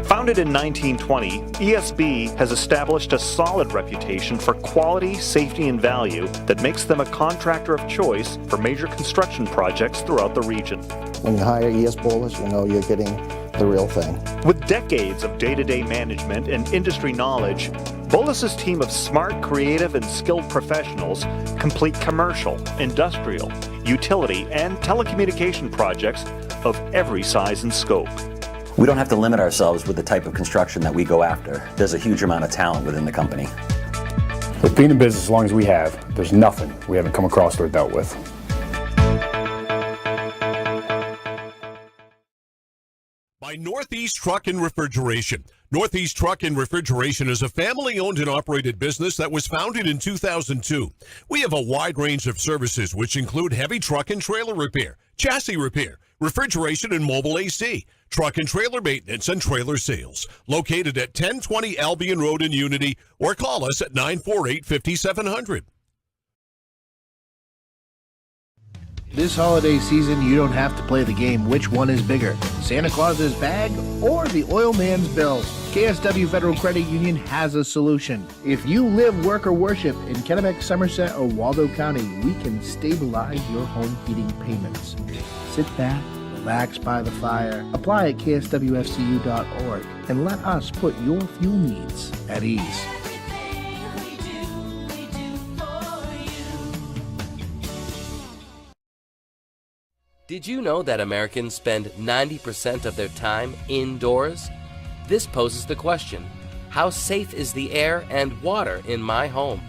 Founded in 1920, ESB has established a solid reputation for quality, safety, and value that makes them a contractor of choice for major construction projects throughout the region. When you hire ES Bolus, you know you're getting the real thing. With decades of day-to-day management and industry knowledge, Bolus's team of smart, creative, and skilled professionals complete commercial, industrial, utility, and telecommunication projects of every size and scope. We don't have to limit ourselves with the type of construction that we go after. There's a huge amount of talent within the company. With being in business as long as we have, there's nothing we haven't come across or dealt with. By Northeast Truck and Refrigeration. Northeast Truck and Refrigeration is a family-owned and operated business that was founded in 2002. We have a wide range of services which include heavy truck and trailer repair, chassis repair, refrigeration and mobile AC, truck and trailer maintenance, and trailer sales. Located at 1020 Albion Road in Unity, or call us at 948-5700. This holiday season, you don't have to play the game which one is bigger, Santa Claus's bag or the oil man's bill. KSW Federal Credit Union has a solution. If you live, work, or worship in Kennebec, Somerset, or Waldo County, we can stabilize your home heating payments. Sit back, relax by the fire, apply at kswfcu.org, and let us put your fuel needs at ease. Did you know that Americans spend 90% of their time indoors? This poses the question, how safe is the air and water in my home?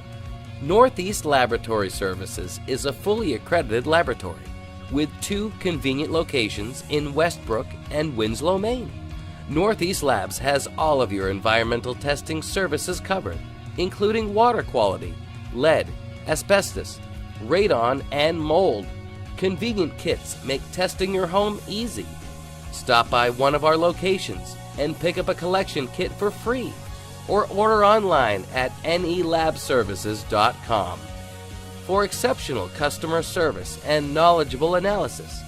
Northeast Laboratory Services is a fully accredited laboratory with 2 convenient locations in Westbrook and Winslow, Maine. Northeast Labs has all of your environmental testing services covered, including water quality, lead, asbestos, radon, and mold. Convenient kits make testing your home easy. Stop by one of our locations and pick up a collection kit for free, or order online at nelabservices.com. For exceptional customer service and knowledgeable analysis,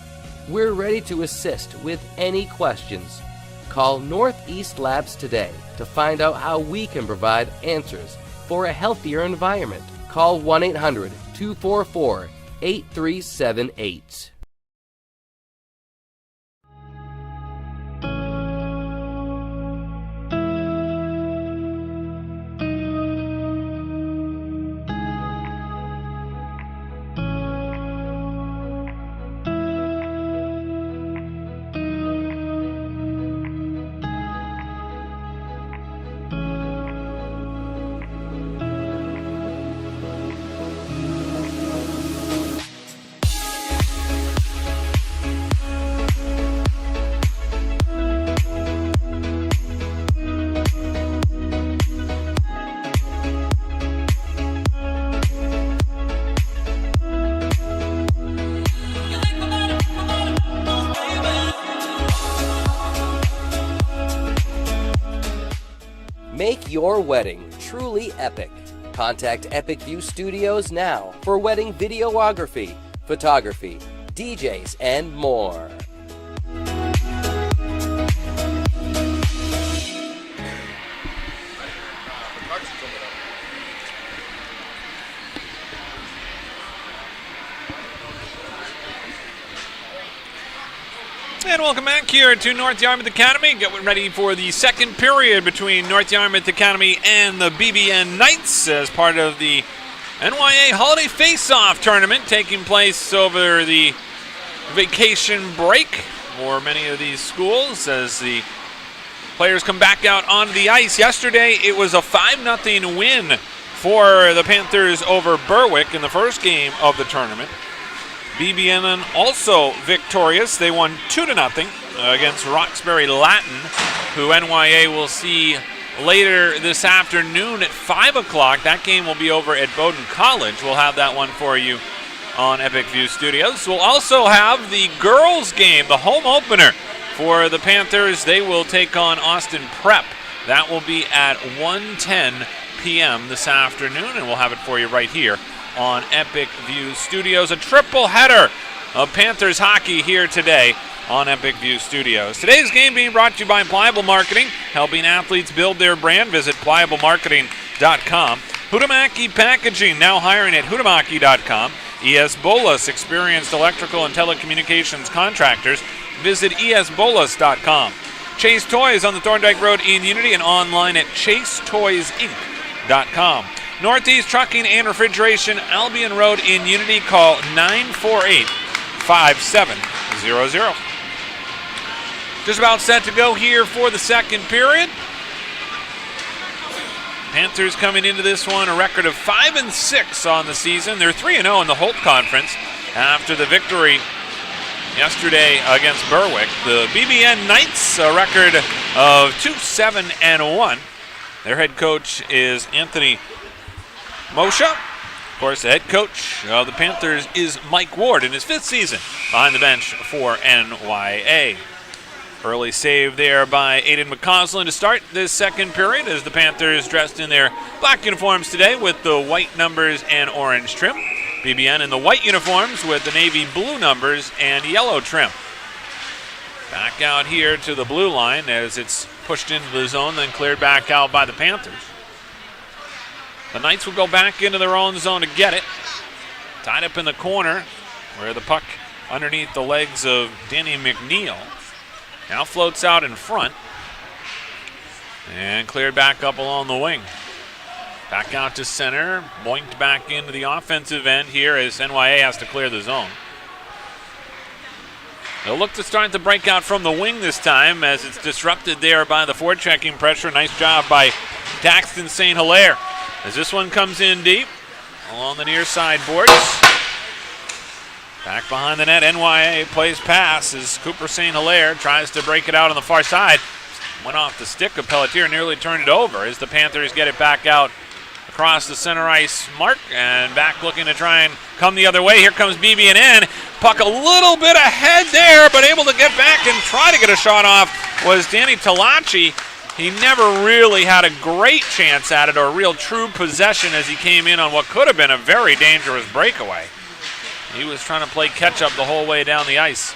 we're ready to assist with any questions. Call Northeast Labs today to find out how we can provide answers for a healthier environment. Call 1-800-244-8378. Make your wedding truly epic. Contact Epic View Studios now for wedding videography, photography, DJs, and more. And welcome back here to North Yarmouth Academy. Getting ready for the second period between North Yarmouth Academy and the BBN Knights as part of the NYA Holiday Face-Off Tournament taking place over the vacation break. for many of these schools as the players come back out onto the ice. Yesterday, it was a 5-0 win for the Panthers over Berwick in the first game of the tournament. BBN also victorious. They won 2-0 against Roxbury Latin, who NYA will see later this afternoon at 5 o'clock. That game will be over at Bowdoin College. We'll have that one for you on Epic View Studios. We'll also have the girls game, the home opener for the Panthers. They will take on Austin Prep. That will be at 1:10 p.m. this afternoon, and we'll have it for you right here on Epic View Studios. A triple header of Panthers hockey here today on Epic View Studios. Today's game being brought to you by Pliable Marketing, helping athletes build their brand. Visit pliablemarketing.com. Hutamaki Packaging, now hiring at hutamaki.com. ES Bolas, experienced electrical and telecommunications contractors. Visit esbolas.com. Chase Toys on the Thorndike Road in Unity and online at chasetoysinc.com. Northeast Trucking and Refrigeration, Albion Road in Unity. Call 948-5700. Just about set to go here for the second period. Panthers coming into this one a record of 5-6 on the season. They're 3-0 in the Holt Conference after the victory yesterday against Berwick. The BBN Knights, a record of 2-7-1. Their head coach is Anthony Mosha. Of course, the head coach of the Panthers is Mike Ward in his 5th season behind the bench for NYA. Early save there by Aiden McCausland to start this second period as the Panthers dressed in their black uniforms today with the white numbers and orange trim. BBN in the white uniforms with the navy blue numbers and yellow trim. Back out here to the blue line as it's pushed into the zone, then cleared back out by the Panthers. The Knights will go back into their own zone to get it. Tied up in the corner where the puck underneath the legs of Danny McNeil. Now floats out in front and cleared back up along the wing. Back out to center, boinked back into the offensive end here as NYA has to clear the zone. They'll look to start the breakout from the wing this time as it's disrupted there by the forechecking pressure. Nice job by Daxton St. Hilaire. As this one comes in deep along the near side boards. Back behind the net, NYA plays pass as Cooper St. Hilaire tries to break it out on the far side. Went off the stick of Pelletier, nearly turned it over as the Panthers get it back out across the center ice mark and back looking to try and come the other way. Here comes BB&N. Puck a little bit ahead there, but able to get back and try to get a shot off was Danny Talachi. He never really had a great chance at it or real true possession as he came in on what could have been a very dangerous breakaway. He was trying to play catch-up the whole way down the ice.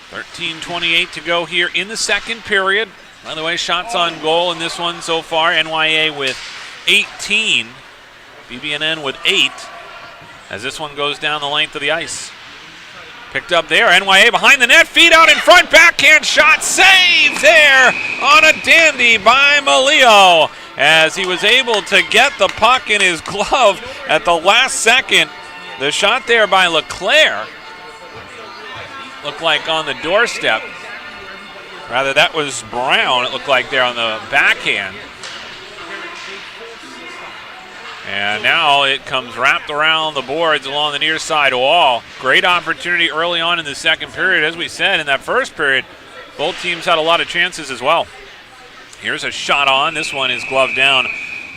13:28 to go here in the second period. By the way, shots on goal in this one so far. NYA with 18. BB&N with 8. As this one goes down the length of the ice. Picked up there. NYA behind the net. Feed out in front. Backhand shot. Save there on a dandy by Malio, as he was able to get the puck in his glove at the last second. The shot there by LeClaire looked like on the doorstep. Rather, that was Brown, it looked like there on the backhand. And now it comes wrapped around the boards along the near side wall. Great opportunity early on in the second period. As we said, in that first period, both teams had a lot of chances as well. Here's a shot on. This one is gloved down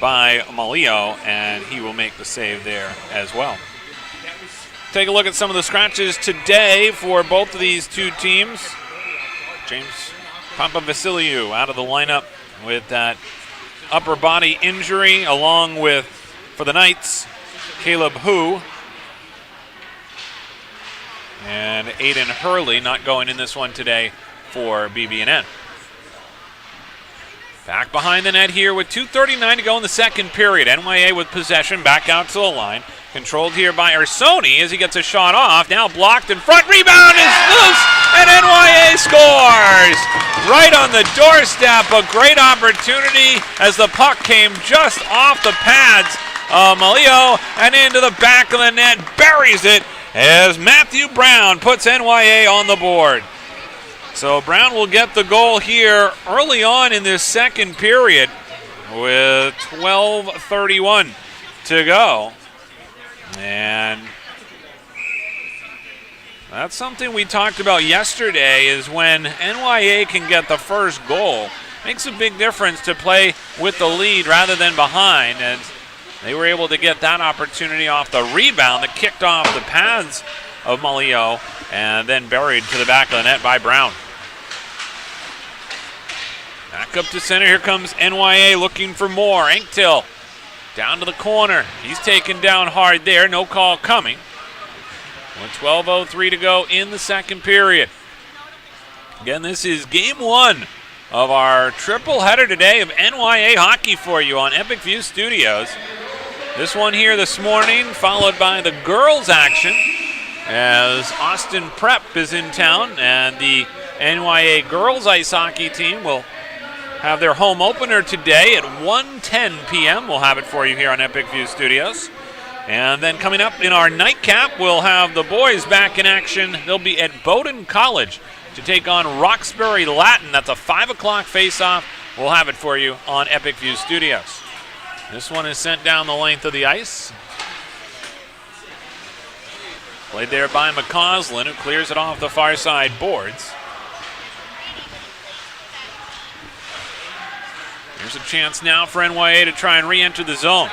by Malio, and he will make the save there as well. Take a look at some of the scratches today for both of these two teams. James Pampavasiliou out of the lineup with that upper body injury, along with, for the Knights, Caleb Hu. And Aiden Hurley not going in this one today for BB&N. Back behind the net here with 2:39 to go in the second period. NYA with possession, back out to the line. Controlled here by Ersoni as he gets a shot off. Now blocked in front. Rebound is loose, and NYA scores! Right on the doorstep. A great opportunity as the puck came just off the pads of Malio and into the back of the net. Buries it as Matthew Brown puts NYA on the board. So Brown will get the goal here early on in this second period with 12:31 to go. And that's something we talked about yesterday, is when NYA can get the first goal. Makes a big difference to play with the lead rather than behind. And they were able to get that opportunity off the rebound that kicked off the pads of Malio and then buried to the back of the net by Brown. Back up to center. Here comes NYA looking for more. Anktil down to the corner. He's taken down hard there. No call coming. With 12:03 to go in the second period. Again, this is game one of our triple header today of NYA hockey for you on Epic View Studios. This one here this morning, followed by the girls' action as Austin Prep is in town, and the NYA girls ice hockey team will have their home opener today at 1:10 p.m. We'll have it for you here on Epic View Studios. And then coming up in our nightcap, we'll have the boys back in action. They'll be at Bowdoin College to take on Roxbury Latin. That's a 5 o'clock face-off. We'll have it for you on Epic View Studios. This one is sent down the length of the ice. Played there by McCausland, who clears it off the far side boards. Here's a chance now for NYA to try and re-enter the zone.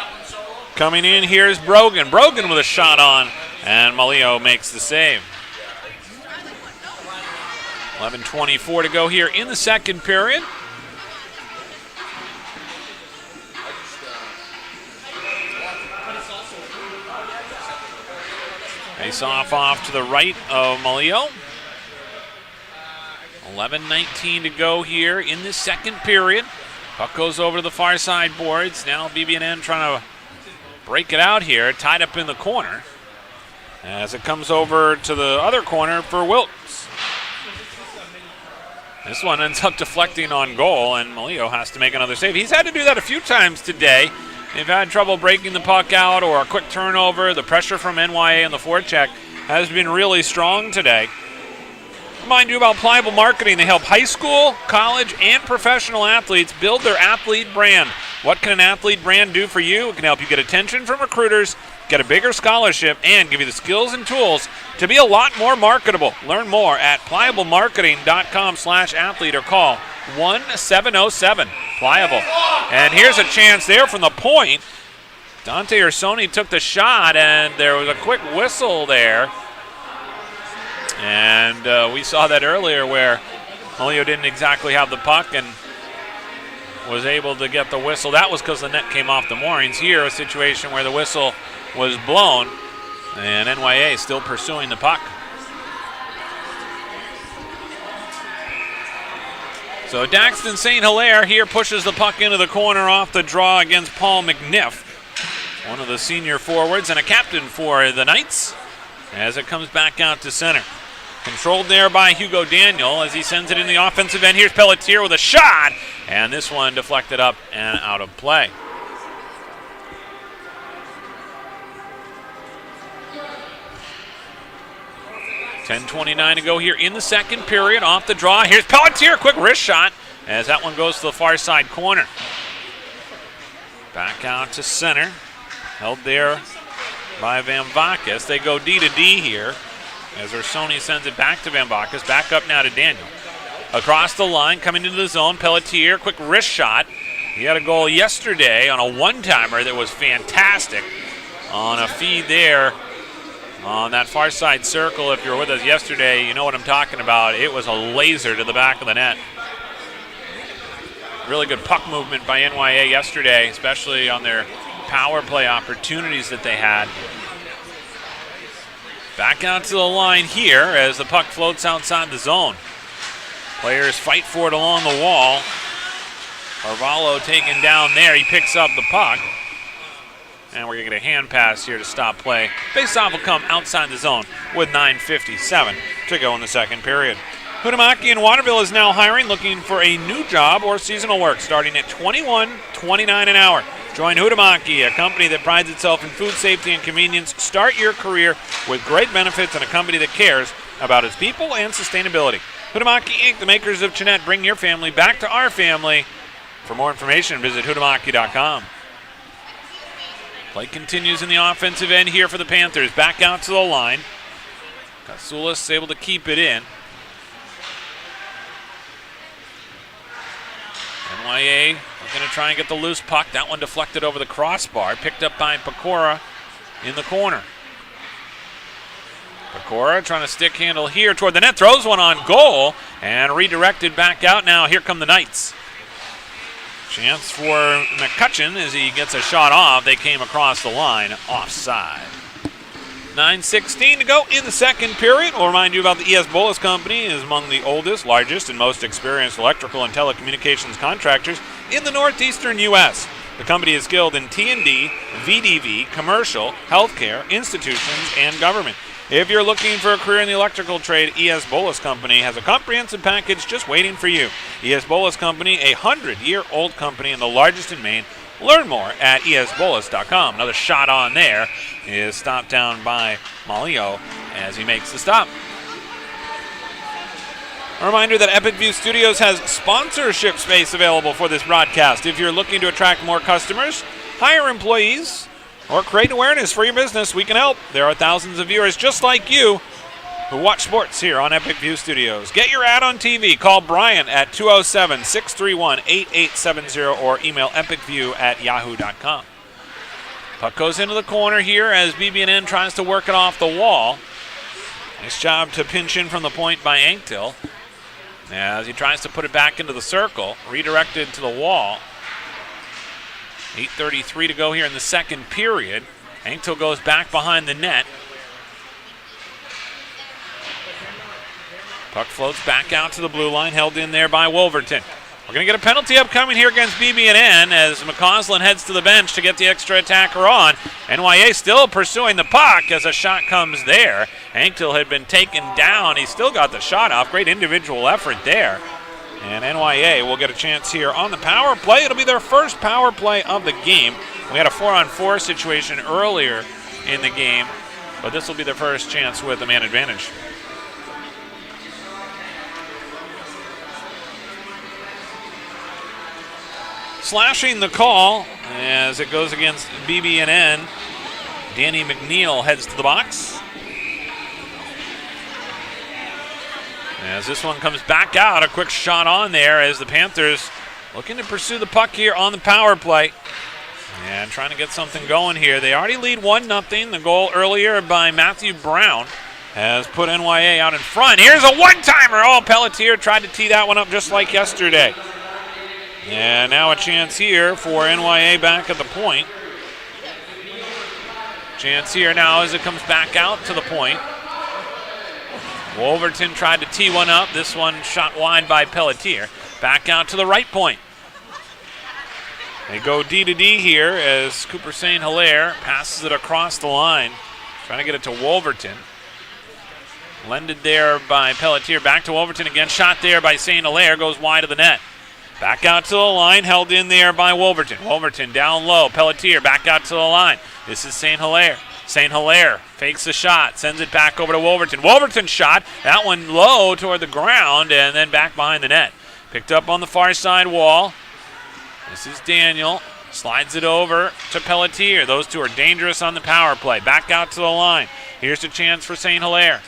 Coming in, here's Brogan. Brogan with a shot on, and Malio makes the save. 11:24 to go here in the second period. Face off to the right of Malio. 11:19 to go here in the second period. Puck goes over to the far side boards. Now BB&N trying to break it out here, tied up in the corner as it comes over to the other corner for Wilkes. This one ends up deflecting on goal, and Malio has to make another save. He's had to do that a few times today. They've had trouble breaking the puck out or a quick turnover. The pressure from NYA on the forecheck has been really strong today. Remind you about Pliable Marketing. They help high school, college, and professional athletes build their athlete brand. What can an athlete brand do for you? It can help you get attention from recruiters, get a bigger scholarship, and give you the skills and tools to be a lot more marketable. Learn more at pliablemarketing.com/athlete or call 1-707-PLIABLE. And here's a chance there from the point. Dante Ursoni took the shot, and there was a quick whistle there. And we saw that earlier where Malio didn't exactly have the puck and was able to get the whistle. That was because the net came off the moorings. Here, a situation where the whistle was blown, and NYA still pursuing the puck. So Daxton St. Hilaire here pushes the puck into the corner off the draw against Paul McNiff, one of the senior forwards and a captain for the Knights, as it comes back out to center. Controlled there by Hugo Daniel as he sends it in the offensive end. Here's Pelletier with a shot, and this one deflected up and out of play. .10:29 to go here in the second period. Off the draw. Here's Pelletier. Quick wrist shot as that one goes to the far side corner. Back out to center. Held there by Van Vakis. They go D to D here as Ursoni sends it back to Van Vakis. Back up now to Daniel. Across the line, coming into the zone. Pelletier, quick wrist shot. He had a goal yesterday on a one-timer that was fantastic on a feed there on that far side circle. If you were with us yesterday, you know what I'm talking about. It was a laser to the back of the net. Really good puck movement by NYA yesterday, especially on their power play opportunities that they had. Back out to the line here as the puck floats outside the zone. Players fight for it along the wall. Carvalho taken down there. He picks up the puck. And we're going to get a hand pass here to stop play. Face-off will come outside the zone with 9:57 to go in the second period. Hudamaki in Waterville is now hiring, looking for a new job or seasonal work, starting at $21.29 an hour. Join Hudamaki, a company that prides itself in food safety and convenience. Start your career with great benefits and a company that cares about its people and sustainability. Hudamaki Inc., the makers of Chinette, bring your family back to our family. For more information, visit hudamaki.com. Play continues in the offensive end here for the Panthers. Back out to the line. Kasulis able to keep it in. NYA going to try and get the loose puck. That one deflected over the crossbar. Picked up by Pecora in the corner. Pecora trying to stick handle here toward the net. Throws one on goal and redirected back out now. Here come the Knights. Chance for McCutcheon as he gets a shot off. They came across the line offside. 9:16 to go in the second period. We'll remind you about the ES Bolus Company is among the oldest, largest, and most experienced electrical and telecommunications contractors in the northeastern U.S. The company is skilled in T&D, VDV, commercial, healthcare, institutions, and government. If you're looking for a career in the electrical trade, ES Bolus Company has a comprehensive package just waiting for you. ES Bolus Company, a 100-year-old company and the largest in Maine. Learn more at esbolus.com. Another shot on there is stopped down by Malio as he makes the stop. A reminder that Epic View Studios has sponsorship space available for this broadcast. If you're looking to attract more customers, hire employees, or create awareness for your business, we can help. There are thousands of viewers just like you who watch sports here on Epic View Studios. Get your ad on TV. Call Brian at 207-631-8870 or email epicview@yahoo.com. Puck goes into the corner here as BB&N tries to work it off the wall. Nice job to pinch in from the point by Anktil as he tries to put it back into the circle. Redirected to the wall. 8:33 to go here in the second period. Anktil goes back behind the net. Puck floats back out to the blue line, held in there by Wolverton. We're going to get a penalty upcoming here against BB&N as McCausland heads to the bench to get the extra attacker on. NYA still pursuing the puck as a shot comes there. Anktil had been taken down. He still got the shot off. Great individual effort there. And NYA will get a chance here on the power play. It'll be their first power play of the game. We had a 4-on-4 situation earlier in the game, but this will be their first chance with a man advantage. Slashing the call as it goes against BB&N. Danny McNeil heads to the box. As this one comes back out, a quick shot on there as the Panthers looking to pursue the puck here on the power play. And trying to get something going here. They already lead 1-0. The goal earlier by Matthew Brown has put NYA out in front. Here's a one-timer. Oh, Pelletier tried to tee that one up just like yesterday. And now a chance here for NYA back at the point. Chance here now as it comes back out to the point. Wolverton tried to tee one up. This one shot wide by Pelletier. Back out to the right point. They go D to D here as Cooper St. Hilaire passes it across the line. Trying to get it to Wolverton. Lended there by Pelletier. Back to Wolverton again. Shot there by St. Hilaire. Goes wide of the net. Back out to the line, held in there by Wolverton. Wolverton down low, Pelletier back out to the line. This is St. Hilaire. St. Hilaire fakes the shot, sends it back over to Wolverton. Wolverton shot, that one low toward the ground and then back behind the net. Picked up on the far side wall. This is Daniel, slides it over to Pelletier. Those two are dangerous on the power play. Back out to the line. Here's a chance for St. Hilaire.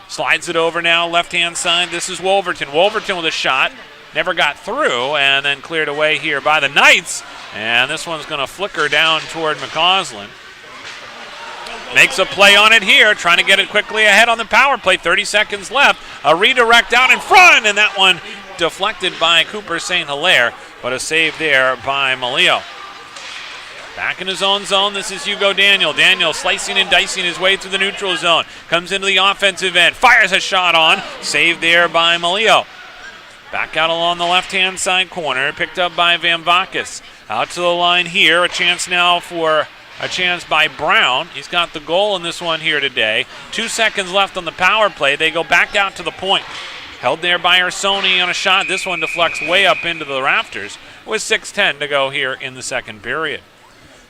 Slides it over now, left-hand side. This is Wolverton. Wolverton with a shot. Never got through and then cleared away here by the Knights. And this one's going to flicker down toward McCausland. Makes a play on it here, trying to get it quickly ahead on the power play. 30 seconds left. A redirect out in front, and that one deflected by Cooper St. Hilaire, but a save there by Malio. Back in his own zone, this is Hugo Daniel. Daniel slicing and dicing his way through the neutral zone. Comes into the offensive end, fires a shot on. Saved there by Malio. Back out along the left-hand side corner, picked up by Van Vakis. Out to the line here, a chance now for a chance by Brown. He's got the goal in this one here today. 2 seconds left on the power play. They go back out to the point. Held there by Ursoni on a shot. This one deflects way up into the rafters with 6:10 to go here in the second period.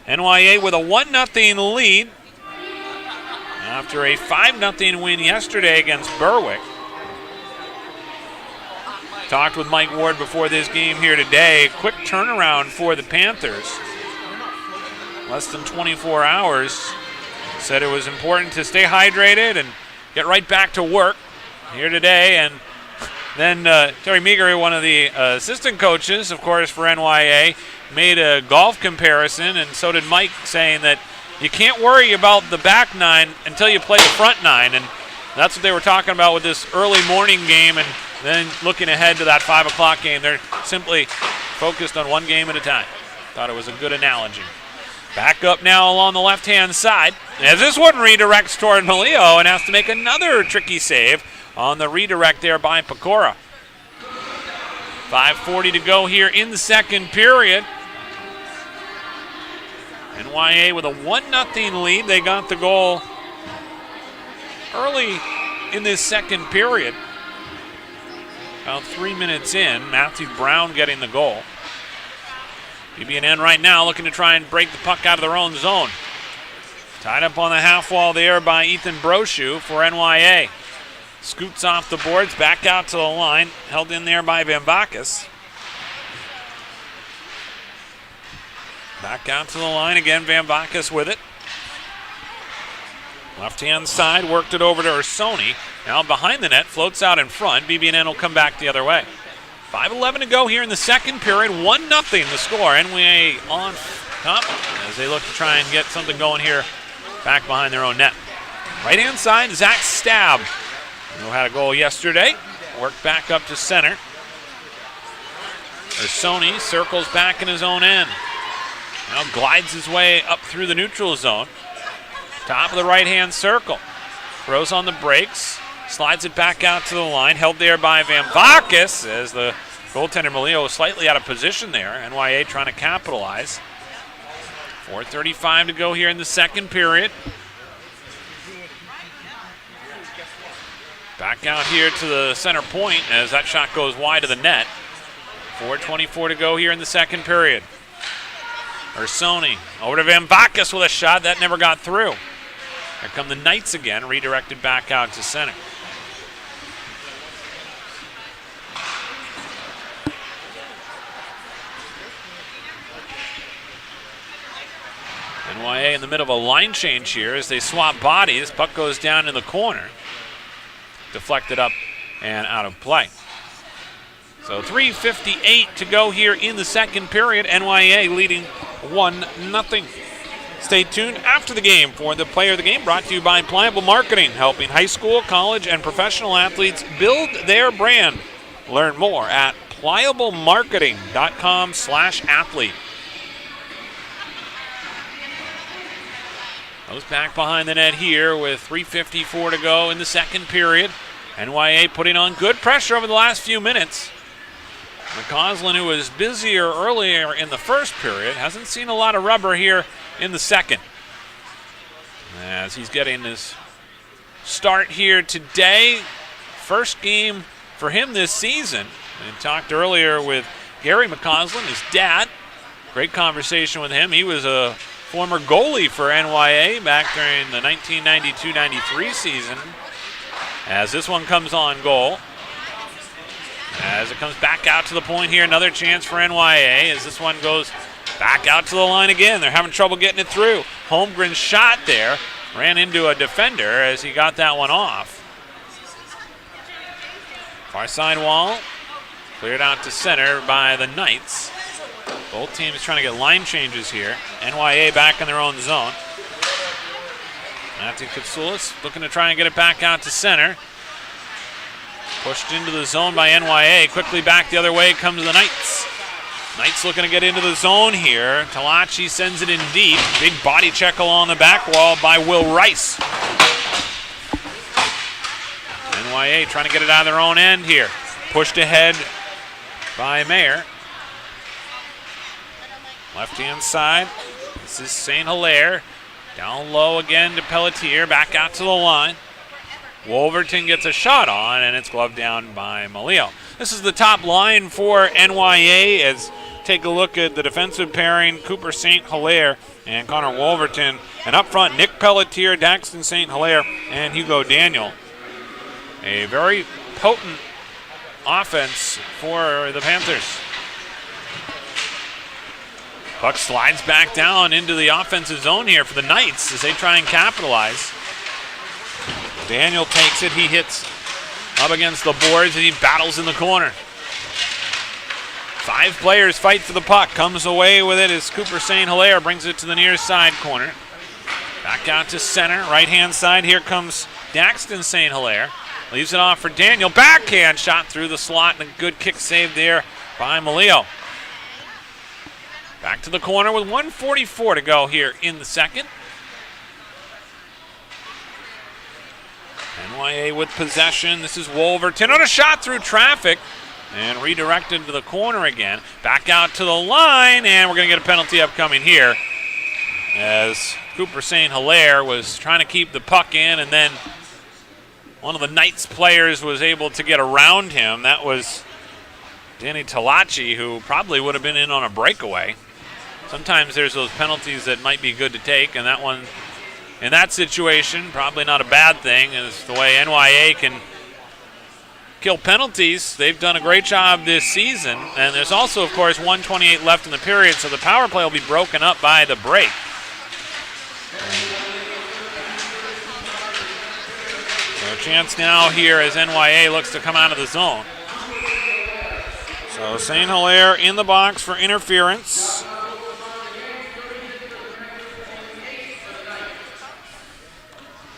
NYA with a 1-0 lead after a 5-0 win yesterday against Berwick. Talked with Mike Ward before this game here today. Quick turnaround for the Panthers. Less than 24 hours. Said it was important to stay hydrated and get right back to work here today. And then Terry Meager, one of the assistant coaches, of course, for NYA, made a golf comparison, and so did Mike, saying that you can't worry about the back nine until you play the front nine. And that's what they were talking about with this early morning game, and then looking ahead to that 5 o'clock game. They're simply focused on one game at a time. Thought it was a good analogy. Back up now along the left-hand side, as this one redirects toward Malio and has to make another tricky save on the redirect there by Pecora. 5:40 to go here in the second period. NYA with a 1-0 lead. They got the goal early in this second period. About 3 minutes in, Matthew Brown getting the goal. BB&N right now looking to try and break the puck out of their own zone. Tied up on the half wall there by Ethan Brochu for NYA. Scoots off the boards, back out to the line, held in there by Van Vakis. Back out to the line again, Van Vakis with it. Left-hand side, worked it over to Ursoni. Now behind the net, floats out in front. BB&N will come back the other way. 5:11 to go here in the second period. 1-0 the score. NYA on top as they look to try and get something going here back behind their own net. Right-hand side, Zach Stab, who had a goal yesterday. Worked back up to center. Ursoni circles back in his own end. Now glides his way up through the neutral zone. Top of the right-hand circle. Throws on the brakes. Slides it back out to the line. Held there by Van Vakis as the goaltender Malio was slightly out of position there. NYA trying to capitalize. 4:35 to go here in the second period. Back out here to the center point as that shot goes wide of the net. 4:24 to go here in the second period. Ursoni over to Van Vakis with a shot that never got through. Here come the Knights again, redirected back out to center. NYA in the middle of a line change here as they swap bodies. Puck goes down in the corner. Deflected up and out of play. So 3:58 to go here in the second period. NYA leading 1-0. Stay tuned after the game for the Player of the Game, brought to you by Pliable Marketing, helping high school, college, and professional athletes build their brand. Learn more at pliablemarketing.com/athlete. Goes back behind the net here with 3:54 to go in the second period. NYA putting on good pressure over the last few minutes. McCausland, who was busier earlier in the first period, hasn't seen a lot of rubber here in the second, as he's getting his start here today. First game for him this season. And talked earlier with Gary McCausland, his dad. Great conversation with him. He was a former goalie for NYA back during the 1992-93 season. As this one comes on goal. As it comes back out to the point here, another chance for NYA as this one goes back out to the line again. They're having trouble getting it through. Holmgren's shot there ran into a defender as he got that one off. Far side wall cleared out to center by the Knights. Both teams trying to get line changes here. NYA back in their own zone. Matthew Katsoulis looking to try and get it back out to center. Pushed into the zone by NYA. Quickly back the other way comes the Knights. Knights looking to get into the zone here. Talachi sends it in deep. Big body check along the back wall by Will Rice. NYA trying to get it out of their own end here. Pushed ahead by Mayer. Left-hand side. This is St. Hilaire. Down low again to Pelletier. Back out to the line. Wolverton gets a shot on, and it's gloved down by Malio. This is the top line for NYA as take a look at the defensive pairing, Cooper St. Hilaire and Connor Wolverton. And up front, Nick Pelletier, Daxton St. Hilaire, and Hugo Daniel. A very potent offense for the Panthers. Puck slides back down into the offensive zone here for the Knights as they try and capitalize. Daniel takes it. He hits up against the boards and he battles in the corner. 5 players fight for the puck. Comes away with it as Cooper St. Hilaire brings it to the near side corner. Back out to center, right-hand side. Here comes Daxton St. Hilaire. Leaves it off for Daniel. Backhand shot through the slot and a good kick save there by Malio. Back to the corner with 1:44 to go here in the second. NYA with possession. This is Wolverton on a shot through traffic and redirected to the corner again. Back out to the line, and we're going to get a penalty upcoming here as Cooper St. Hilaire was trying to keep the puck in, and then one of the Knights players was able to get around him. That was Danny Talachi, who probably would have been in on a breakaway. Sometimes there's those penalties that might be good to take, and that one, in that situation, probably not a bad thing, is the way NYA can kill penalties. They've done a great job this season, and there's also, of course, 1:28 left in the period, so the power play will be broken up by the break. So a chance now here as NYA looks to come out of the zone. So St. Hilaire in the box for interference.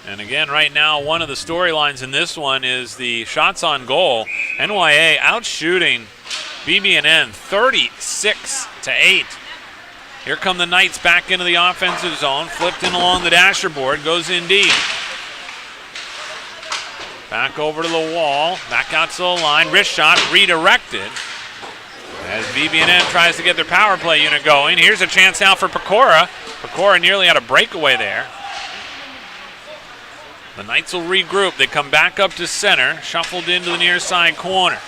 And again, right now, one of the storylines in this one is the shots on goal. NYA outshooting BB&N 36-8. Here come the Knights back into the offensive zone. Flipped in along the dasher board. Goes in deep. Back over to the wall. Back out to the line. Wrist shot redirected as BB&N tries to get their power play unit going. Here's a chance now for Pecora. Pecora nearly had a breakaway there. The Knights will regroup. They come back up to center. Shuffled into the near side corner.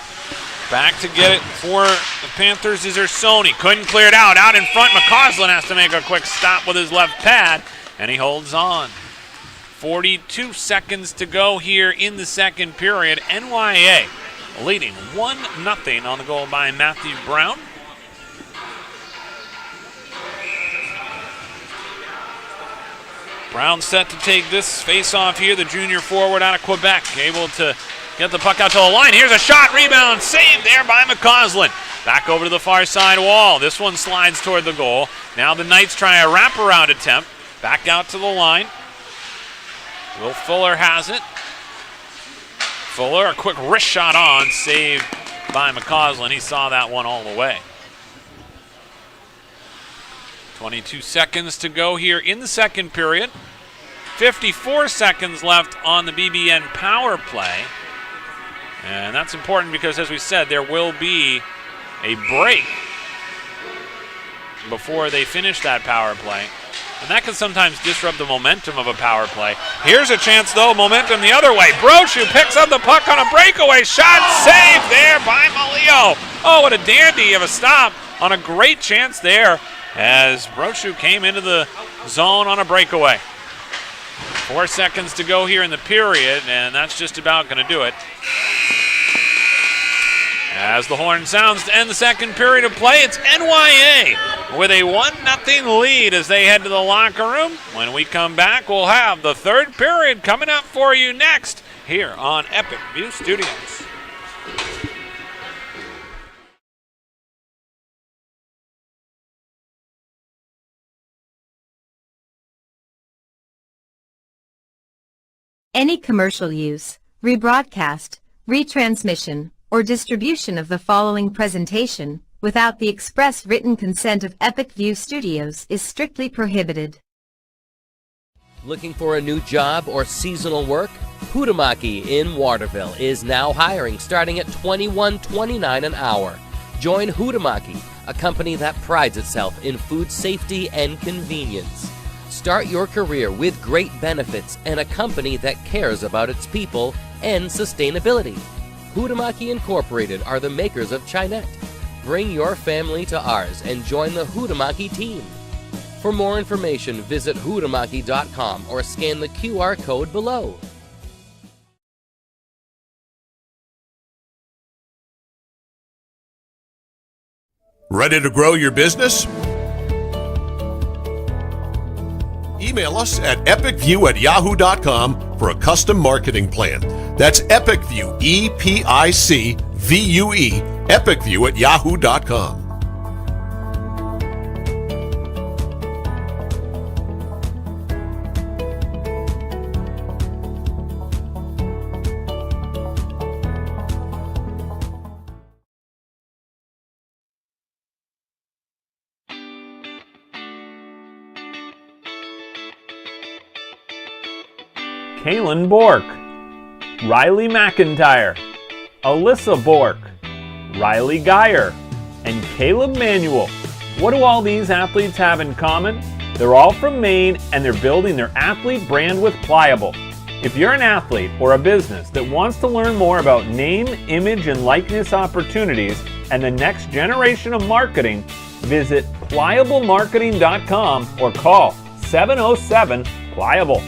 Back to get it for the Panthers is Ersoni. Couldn't clear it out. Out in front, McCausland has to make a quick stop with his left pad, and he holds on. 42 seconds to go here in the second period. NYA leading 1-0 on the goal by Matthew Brown. Brown set to take this face-off here. The junior forward out of Quebec, able to get the puck out to the line. Here's a shot, rebound, saved there by McCausland. Back over to the far side wall. This one slides toward the goal. Now the Knights try a wraparound attempt. Back out to the line. Will Fuller has it. Fuller, a quick wrist shot on, saved by McCausland. He saw that one all the way. 22 seconds to go here in the second period. 54 seconds left on the BBN power play. And that's important because, as we said, there will be a break before they finish that power play. And that can sometimes disrupt the momentum of a power play. Here's a chance, though, momentum the other way. Brochu picks up the puck on a breakaway shot. Saved there by Malio. Oh, what a dandy of a stop on a great chance there as Brochu came into the zone on a breakaway. 4 seconds to go here in the period, and that's just about going to do it. As the horn sounds to end the second period of play, it's NYA with a 1-0 lead as they head to the locker room. When we come back, we'll have the third period coming up for you next here on Epic View Studios. Any commercial use, rebroadcast, retransmission, or distribution of the following presentation without the express written consent of Epic View Studios is strictly prohibited. Looking for a new job or seasonal work? Hutamaki in Waterville is now hiring starting at $21.29 an hour. Join Hutamaki, a company that prides itself in food safety and convenience. Start your career with great benefits and a company that cares about its people and sustainability. Huhtamaki Incorporated are the makers of Chinette. Bring your family to ours and join the Huhtamaki team. For more information, visit huhtamaki.com or scan the QR code below. Ready to grow your business? Email us at epicview@yahoo.com for a custom marketing plan. That's epicview, EPICVUE, epicview@yahoo.com. Kalen Bork, Riley McIntyre, Alyssa Bork, Riley Geyer, and Caleb Manuel. What do all these athletes have in common? They're all from Maine and they're building their athlete brand with Pliable. If you're an athlete or a business that wants to learn more about name, image, and likeness opportunities and the next generation of marketing, visit pliablemarketing.com or call 707-PLIABLE.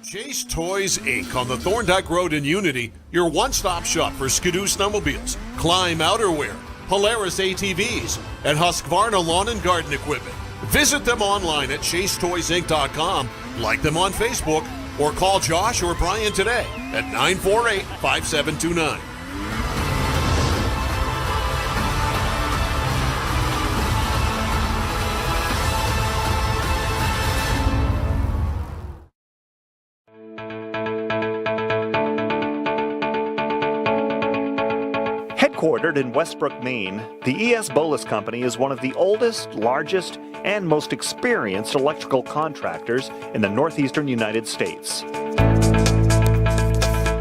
Chase Toys Inc. on the Thorndike Road in Unity, your one-stop shop for Skidoo snowmobiles, Climb outerwear, Polaris ATVs, and Husqvarna lawn and garden equipment. Visit them online at chasetoysinc.com, like them on Facebook, or call Josh or Brian today at 948-5729. Headquartered in Westbrook, Maine, the E.S. Bolus Company is one of the oldest, largest, and most experienced electrical contractors in the northeastern United States.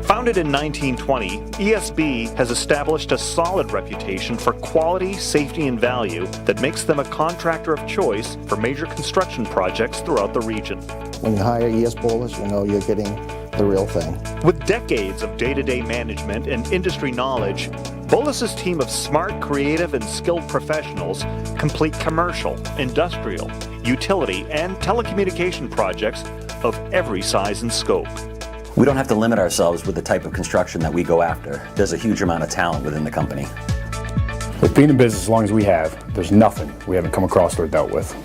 Founded in 1920, ESB has established a solid reputation for quality, safety, and value that makes them a contractor of choice for major construction projects throughout the region. When you hire E.S. Bolus, you know you're getting the real thing. With decades of day-to-day management and industry knowledge, Bolus's team of smart, creative, and skilled professionals complete commercial, industrial, utility, and telecommunication projects of every size and scope. We don't have to limit ourselves with the type of construction that we go after. There's a huge amount of talent within the company. With being in business as long as we have, there's nothing we haven't come across or dealt with.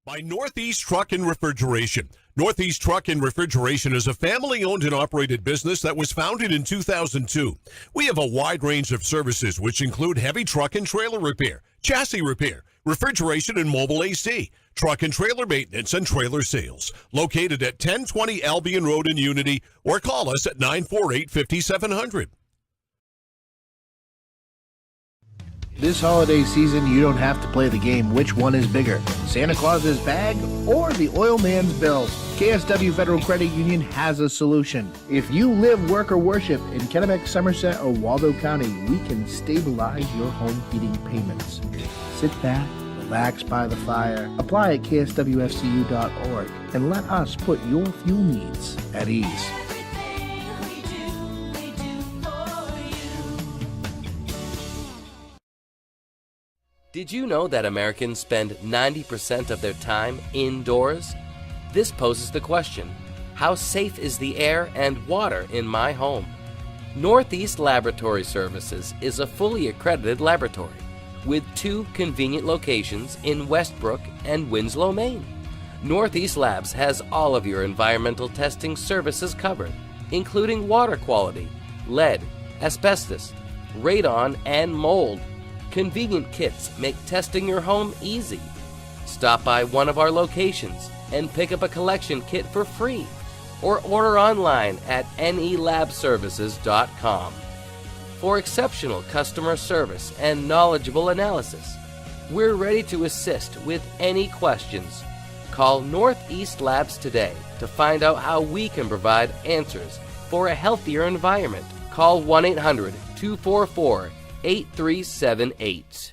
By Northeast Truck and Refrigeration. Northeast Truck and Refrigeration is a family-owned and operated business that was founded in 2002. We have a wide range of services which include heavy truck and trailer repair, chassis repair, refrigeration and mobile AC, truck and trailer maintenance, and trailer sales. Located at 1020 Albion Road in Unity, or call us at 948-5700. This holiday season, you don't have to play the game which one is bigger, Santa Claus's bag or the oil man's bill. KSW Federal Credit Union has a solution. If you live, work, or worship in Kennebec, Somerset, or Waldo County, we can stabilize your home heating payments. Sit back, relax by the fire, apply at kswfcu.org, and let us put your fuel needs at ease. Did you know that Americans spend 90% of their time indoors? This poses the question, how safe is the air and water in my home? Northeast Laboratory Services is a fully accredited laboratory with 2 convenient locations in Westbrook and Winslow, Maine. Northeast Labs has all of your environmental testing services covered, including water quality, lead, asbestos, radon, and mold. Convenient kits make testing your home easy. Stop by one of our locations and pick up a collection kit for free, or order online at nelabservices.com. For exceptional customer service and knowledgeable analysis, we're ready to assist with any questions. Call Northeast Labs today to find out how we can provide answers for a healthier environment. Call 1-800-244-8378.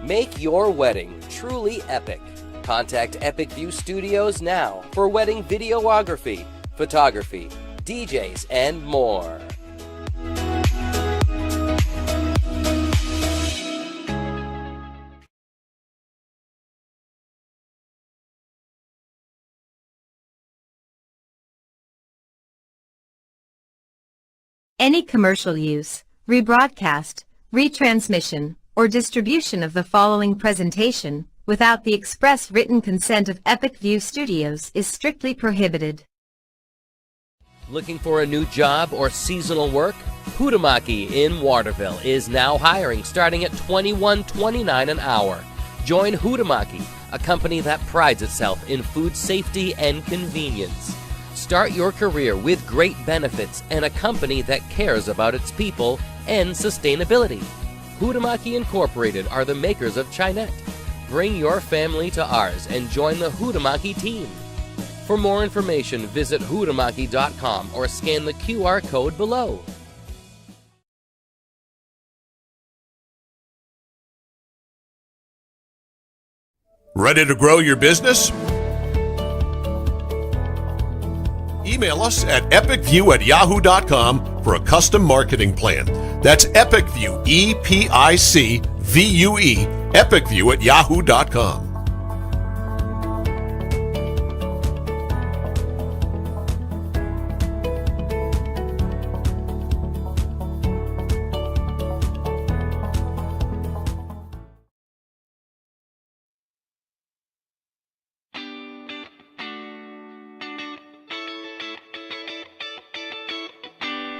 Make your wedding truly epic. Contact Epic View Studios now for wedding videography, photography, DJs, and more. Any commercial use, rebroadcast, retransmission, or distribution of the following presentation without the express written consent of Epic View Studios is strictly prohibited. Looking for a new job or seasonal work? Hutamaki in Waterville is now hiring, starting at $21.29 an hour. Join Hutamaki, a company that prides itself in food safety and convenience. Start your career with great benefits and a company that cares about its people and sustainability. Hutamaki Incorporated are the makers of Chinette. Bring your family to ours and join the Hutamaki team. For more information, visit hutamaki.com or scan the QR code below. Ready to grow your business? Email us at epicview@yahoo.com for a custom marketing plan. That's epicview, EPICVUE, epicview@yahoo.com.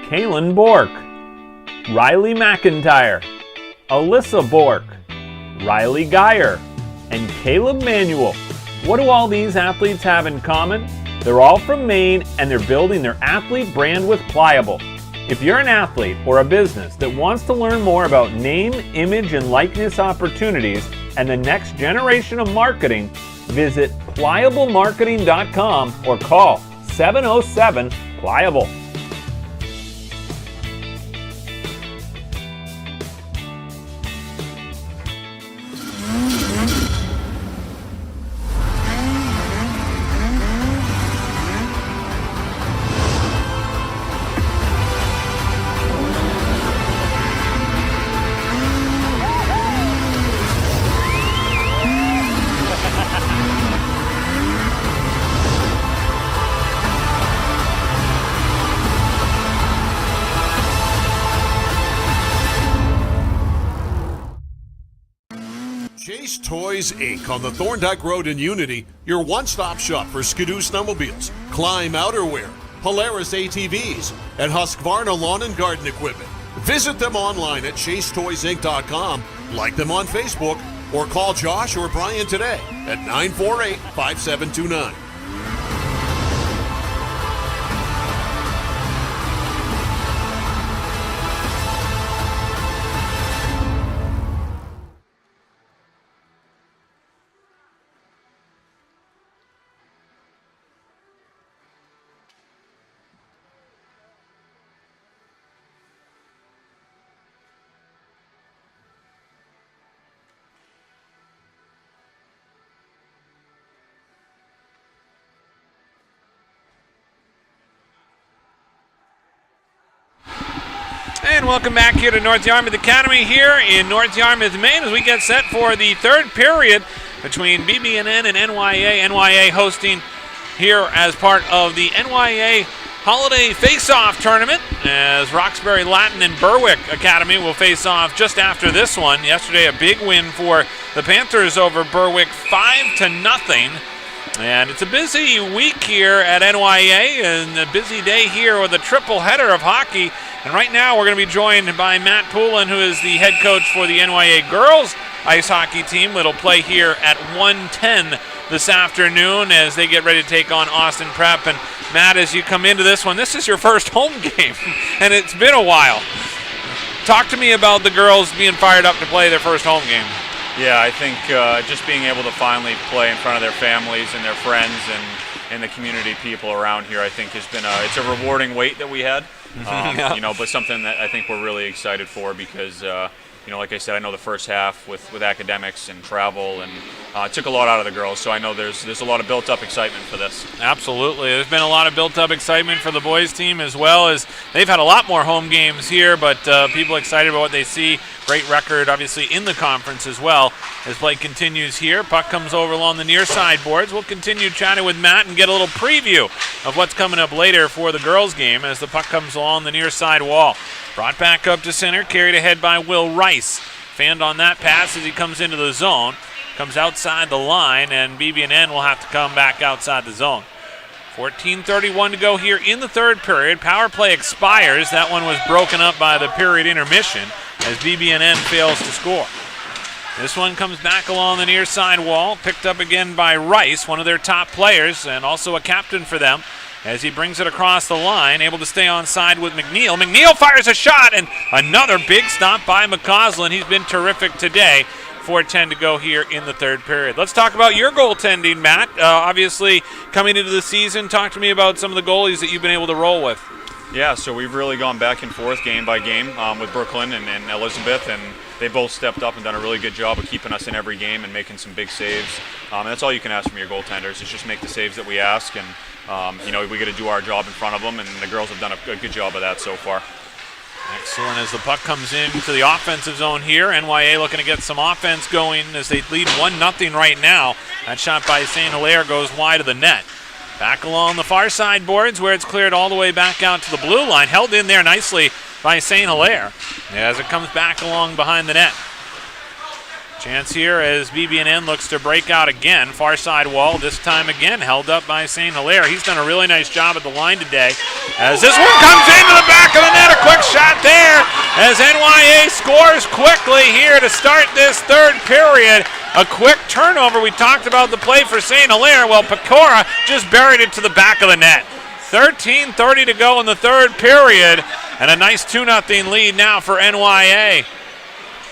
Kaylin Bork, Riley McIntyre, Alyssa Bork, Riley Geyer, and Caleb Manuel. What do all these athletes have in common? They're all from Maine and they're building their athlete brand with Pliable. If you're an athlete or a business that wants to learn more about name, image, and likeness opportunities and the next generation of marketing, visit pliablemarketing.com or call 707-PLIABLE. Chase Toys Inc. on the Thorndike Road in Unity, your one-stop shop for Skidoo snowmobiles, Climb outerwear, Polaris ATVs, and Husqvarna lawn and garden equipment. Visit them online at chasetoysinc.com, like them on Facebook, or call Josh or Brian today at 948-5729. And welcome back here to North Yarmouth Academy here in North Yarmouth, Maine, as we get set for the third period between BB&N and NYA. NYA hosting here as part of the NYA Holiday Face-Off Tournament, as Roxbury Latin and Berwick Academy will face off just after this one. Yesterday, a big win for the Panthers over Berwick, 5-0. And it's a busy week here at NYA and a busy day here with a triple header of hockey. And right now we're going to be joined by Matt Poulin, who is the head coach for the NYA girls ice hockey team. It'll play here at 1:10 this afternoon as they get ready to take on Austin Prep. And Matt, as you come into this one, this is your first home game, and it's been a while. Talk to me about the girls being fired up to play their first home game. Yeah, I think just being able to finally play in front of their families and their friends and the community people around here, I think has been it's a rewarding wait that we had, Yeah. but something that I think we're really excited for because, like I said, I know the first half with academics and travel and it took a lot out of the girls, so I know there's a lot of built-up excitement for this. Absolutely. There's been a lot of built-up excitement for the boys team as well, as they've had a lot more home games here, but people excited about what they see. Great record, obviously, in the conference as well. As play continues here, puck comes over along the near side boards. We'll continue chatting with Matt and get a little preview of what's coming up later for the girls' game as the puck comes along the near side wall. Brought back up to center, carried ahead by Will Rice. Fanned on that pass as he comes into the zone. Comes outside the line, and BB&N will have to come back outside the zone. 14:31 to go here in the third period. Power play expires. That one was broken up by the period intermission as BB&N fails to score. This one comes back along the near side wall, picked up again by Rice, one of their top players and also a captain for them, as he brings it across the line, able to stay on side with McNeil. McNeil fires a shot, and another big stop by McCausland. He's been terrific today. 4:10 to go here in the third period. Let's talk about your goaltending, Matt. Obviously, coming into the season, talk to me about some of the goalies that you've been able to roll with. Yeah, so we've really gone back and forth game by game with Brooklyn and Elizabeth, and they both stepped up and done a really good job of keeping us in every game and making some big saves. And that's all you can ask from your goaltenders is just make the saves that we ask, and we got to do our job in front of them, and the girls have done a good job of that so far. Excellent as the puck comes into the offensive zone here. NYA looking to get some offense going as they lead 1-0 right now. That shot by St. Hilaire goes wide of the net. Back along the far side boards where it's cleared all the way back out to the blue line. Held in there nicely by St. Hilaire as it comes back along behind the net. Chance here as BB&N looks to break out again. Far side wall, this time again held up by St. Hilaire. He's done a really nice job at the line today. As this one comes into the back of the net, a quick shot there as NYA scores quickly here to start this third period. A quick turnover. We talked about the play for St. Hilaire. Well, Pecora just buried it to the back of the net. 13:30 to go in the third period, and a nice 2-0 lead now for NYA.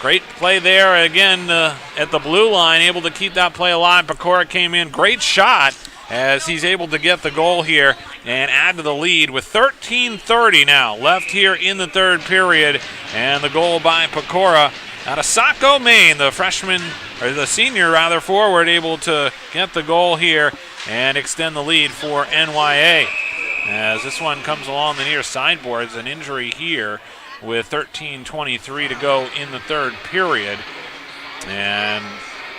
Great play there again at the blue line, able to keep that play alive. Pecora came in, great shot as he's able to get the goal here and add to the lead with 13:30 now left here in the third period. And the goal by Pecora out of Saco, Maine, the freshman, or the senior rather, forward, able to get the goal here and extend the lead for NYA. As this one comes along the near sideboards, an injury here with 13:23 to go in the third period. And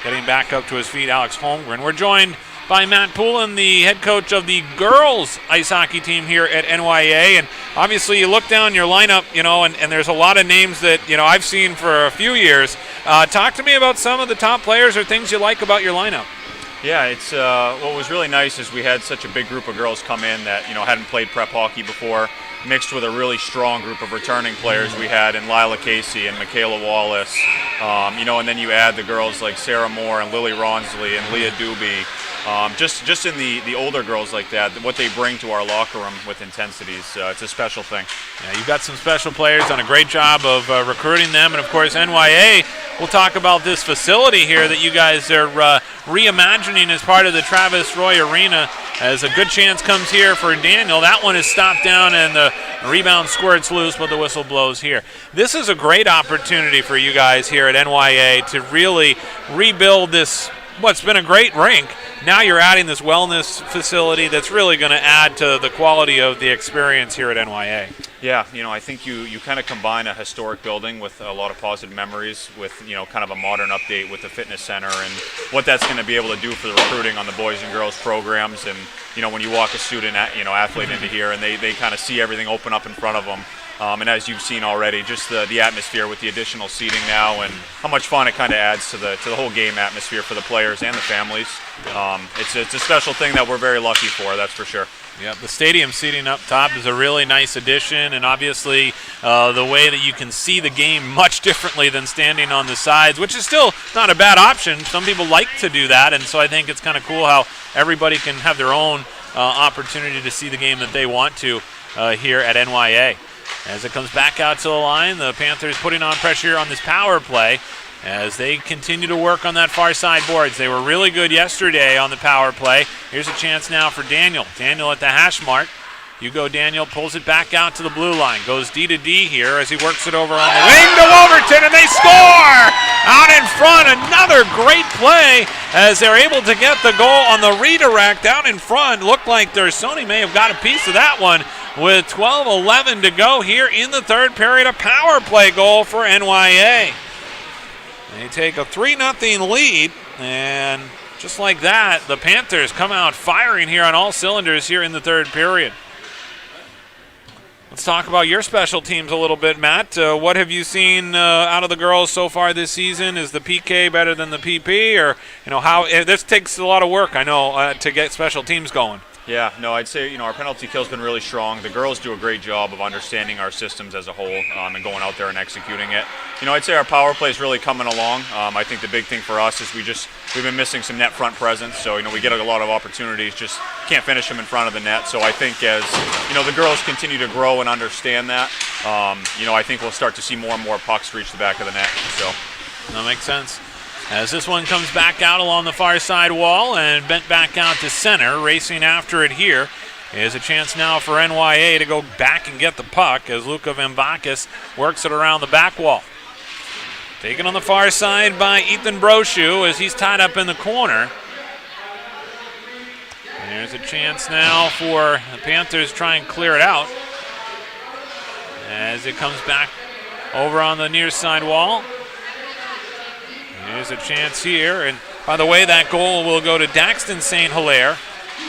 getting back up to his feet, Alex Holmgren. We're joined by Matt Poulin, the head coach of the girls ice hockey team here at NYA. And obviously you look down your lineup, and there's a lot of names that, I've seen for a few years. Talk to me about some of the top players or things you like about your lineup. Yeah, it's what was really nice is we had such a big group of girls come in that hadn't played prep hockey before, mixed with a really strong group of returning players we had in Lila Casey and Michaela Wallace, and then you add the girls like Sarah Moore and Lily Ronsley and Leah Doobie. Just in the older girls like that, what they bring to our locker room with intensities, it's a special thing. Yeah, you've got some special players, done a great job of recruiting them, and of course NYA. We'll talk about this facility here that you guys are reimagining as part of the Travis Roy Arena, as a good chance comes here for Daniel. That one is stopped down and the rebound squirts loose, but the whistle blows here. This is a great opportunity for you guys here at NYA to really rebuild this what's been a great rink. Now you're adding this wellness facility that's really going to add to the quality of the experience here at NYA. Yeah, I think you kind of combine a historic building with a lot of positive memories with, kind of a modern update with the fitness center and what that's going to be able to do for the recruiting on the boys and girls programs. And, when you walk a student, athlete into here and they kind of see everything open up in front of them. And as you've seen already, just the atmosphere with the additional seating now and how much fun it kind of adds to the whole game atmosphere for the players and the families. It's a special thing that we're very lucky for, that's for sure. Yeah, the stadium seating up top is a really nice addition, and obviously the way that you can see the game much differently than standing on the sides, which is still not a bad option. Some people like to do that, and so I think it's kind of cool how everybody can have their own opportunity to see the game that they want to here at NYA. As it comes back out to the line, the Panthers putting on pressure on this power play as they continue to work on that far side boards. They were really good yesterday on the power play. Here's a chance now for Daniel. Daniel at the hash mark. Hugo Daniel pulls it back out to the blue line. Goes D to D here as he works it over on the wing to Overton, and they score! Out in front, another great play as they're able to get the goal on the redirect out in front. Looked like Dersoni may have got a piece of that one with 12:11 to go here in the third period. A power play goal for NYA. They take a 3-0 lead, and just like that, the Panthers come out firing here on all cylinders here in the third period. Let's talk about your special teams a little bit, Matt. What have you seen out of the girls so far this season? Is the PK better than the PP, or how? This takes a lot of work, I know, to get special teams going. Yeah, no, I'd say, our penalty kill's been really strong. The girls do a great job of understanding our systems as a whole and going out there and executing it. I'd say our power play is really coming along. I think the big thing for us is we've been missing some net front presence. So, we get a lot of opportunities, just can't finish them in front of the net. So I think as, the girls continue to grow and understand that, I think we'll start to see more and more pucks reach the back of the net. So that makes sense. As this one comes back out along the far side wall and bent back out to center, racing after it here is a chance now for NYA to go back and get the puck as Luka Vambakis works it around the back wall. Taken on the far side by Ethan Brochu as he's tied up in the corner. And there's a chance now for the Panthers to try and clear it out as it comes back over on the near side wall. There's a chance here, and by the way, that goal will go to Daxton St. Hilaire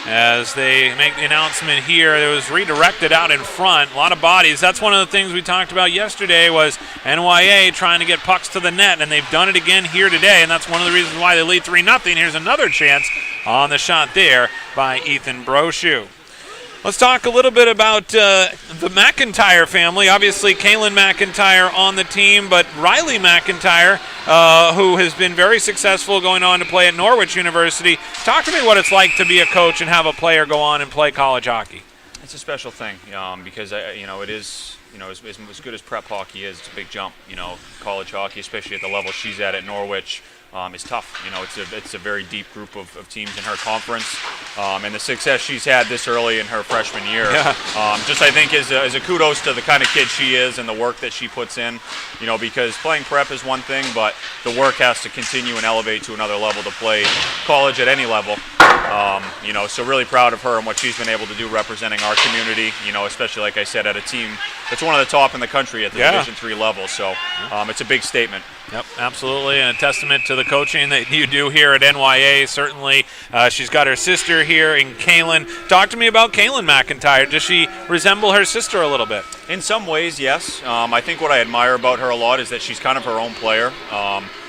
as they make the announcement here. It was redirected out in front, a lot of bodies. That's one of the things we talked about yesterday was NYA trying to get pucks to the net, and they've done it again here today, and that's one of the reasons why they lead 3-0. Here's another chance on the shot there by Ethan Brochu. Let's talk a little bit about the McIntyre family. Obviously, Kaylin McIntyre on the team, but Riley McIntyre, who has been very successful going on to play at Norwich University. Talk to me what it's like to be a coach and have a player go on and play college hockey. It's a special thing because, it is, as good as prep hockey is, it's a big jump. College hockey, especially at the level she's at Norwich, is tough. It's a very deep group of teams in her conference, and the success she's had this early in her freshman year, just I think is a kudos to the kind of kid she is and the work that she puts in. Because playing prep is one thing, but the work has to continue and elevate to another level to play college at any level. So really proud of her and what she's been able to do representing our community. Especially like I said, at a team that's one of the top in the country at the Division III level. So it's a big statement. Yep, absolutely, and a testament to the coaching that you do here at NYA. Certainly, she's got her sister here in Kaylin. Talk to me about Kaylin McIntyre. Does she resemble her sister a little bit? In some ways, yes. I think what I admire about her a lot is that she's kind of her own player.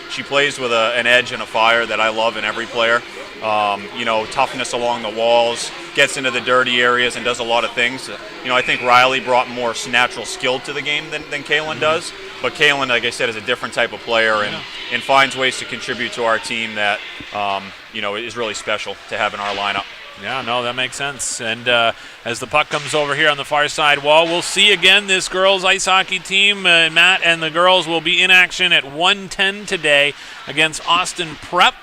She plays with an edge and a fire that I love in every player. Toughness along the walls, gets into the dirty areas and does a lot of things. I think Riley brought more natural skill to the game than Kaylin does. But Kaylin, like I said, is a different type of player and finds ways to contribute to our team that, is really special to have in our lineup. Yeah, no, that makes sense. And as the puck comes over here on the far side wall, we'll see again this girls ice hockey team. Matt and the girls will be in action at 1:10 today against Austin Prep.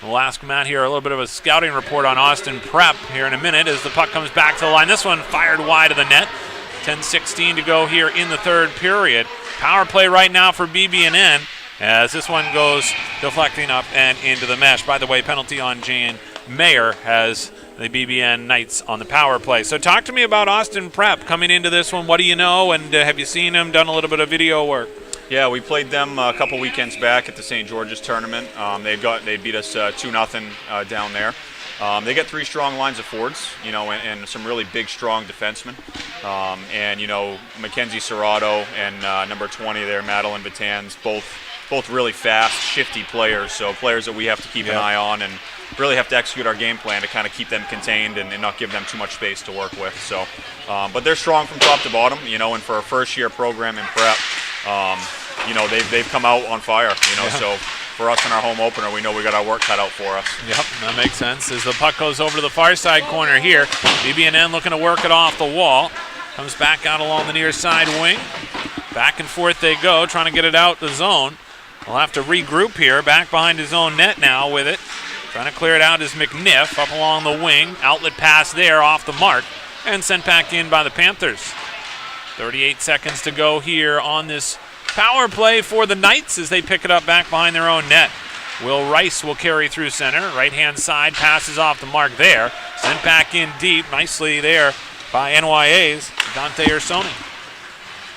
We'll ask Matt here a little bit of a scouting report on Austin Prep here in a minute as the puck comes back to the line. This one fired wide of the net. 10:16 to go here in the third period. Power play right now for BB&N as this one goes deflecting up and into the mesh. By the way, penalty on Jan Mayer has the BBN Knights on the power play. So talk to me about Austin Prep coming into this one. What do you know, and have you seen them, done a little bit of video work? Yeah, we played them a couple weekends back at the St. George's tournament. They beat us 2-0 down there. They got 3 strong lines of forwards, and some really big, strong defensemen. Mackenzie Serrato and number 20 there, Madeline Batanz, both really fast, shifty players. So players that we have to keep an eye on and really have to execute our game plan to kind of keep them contained and not give them too much space to work with. So, but they're strong from top to bottom, and for a first-year program in prep, they've come out on fire, so for us in our home opener, we know we got our work cut out for us. Yep, that makes sense. As the puck goes over to the far side corner here, BBN looking to work it off the wall. Comes back out along the near side wing. Back and forth they go, trying to get it out the zone. We'll have to regroup here, back behind his own net now with it. Trying to clear it out is McNiff up along the wing. Outlet pass there off the mark and sent back in by the Panthers. 38 seconds to go here on this power play for the Knights as they pick it up back behind their own net. Will Rice will carry through center. Right-hand side passes off the mark there. Sent back in deep. Nicely there by NYA's Dante Ursoni.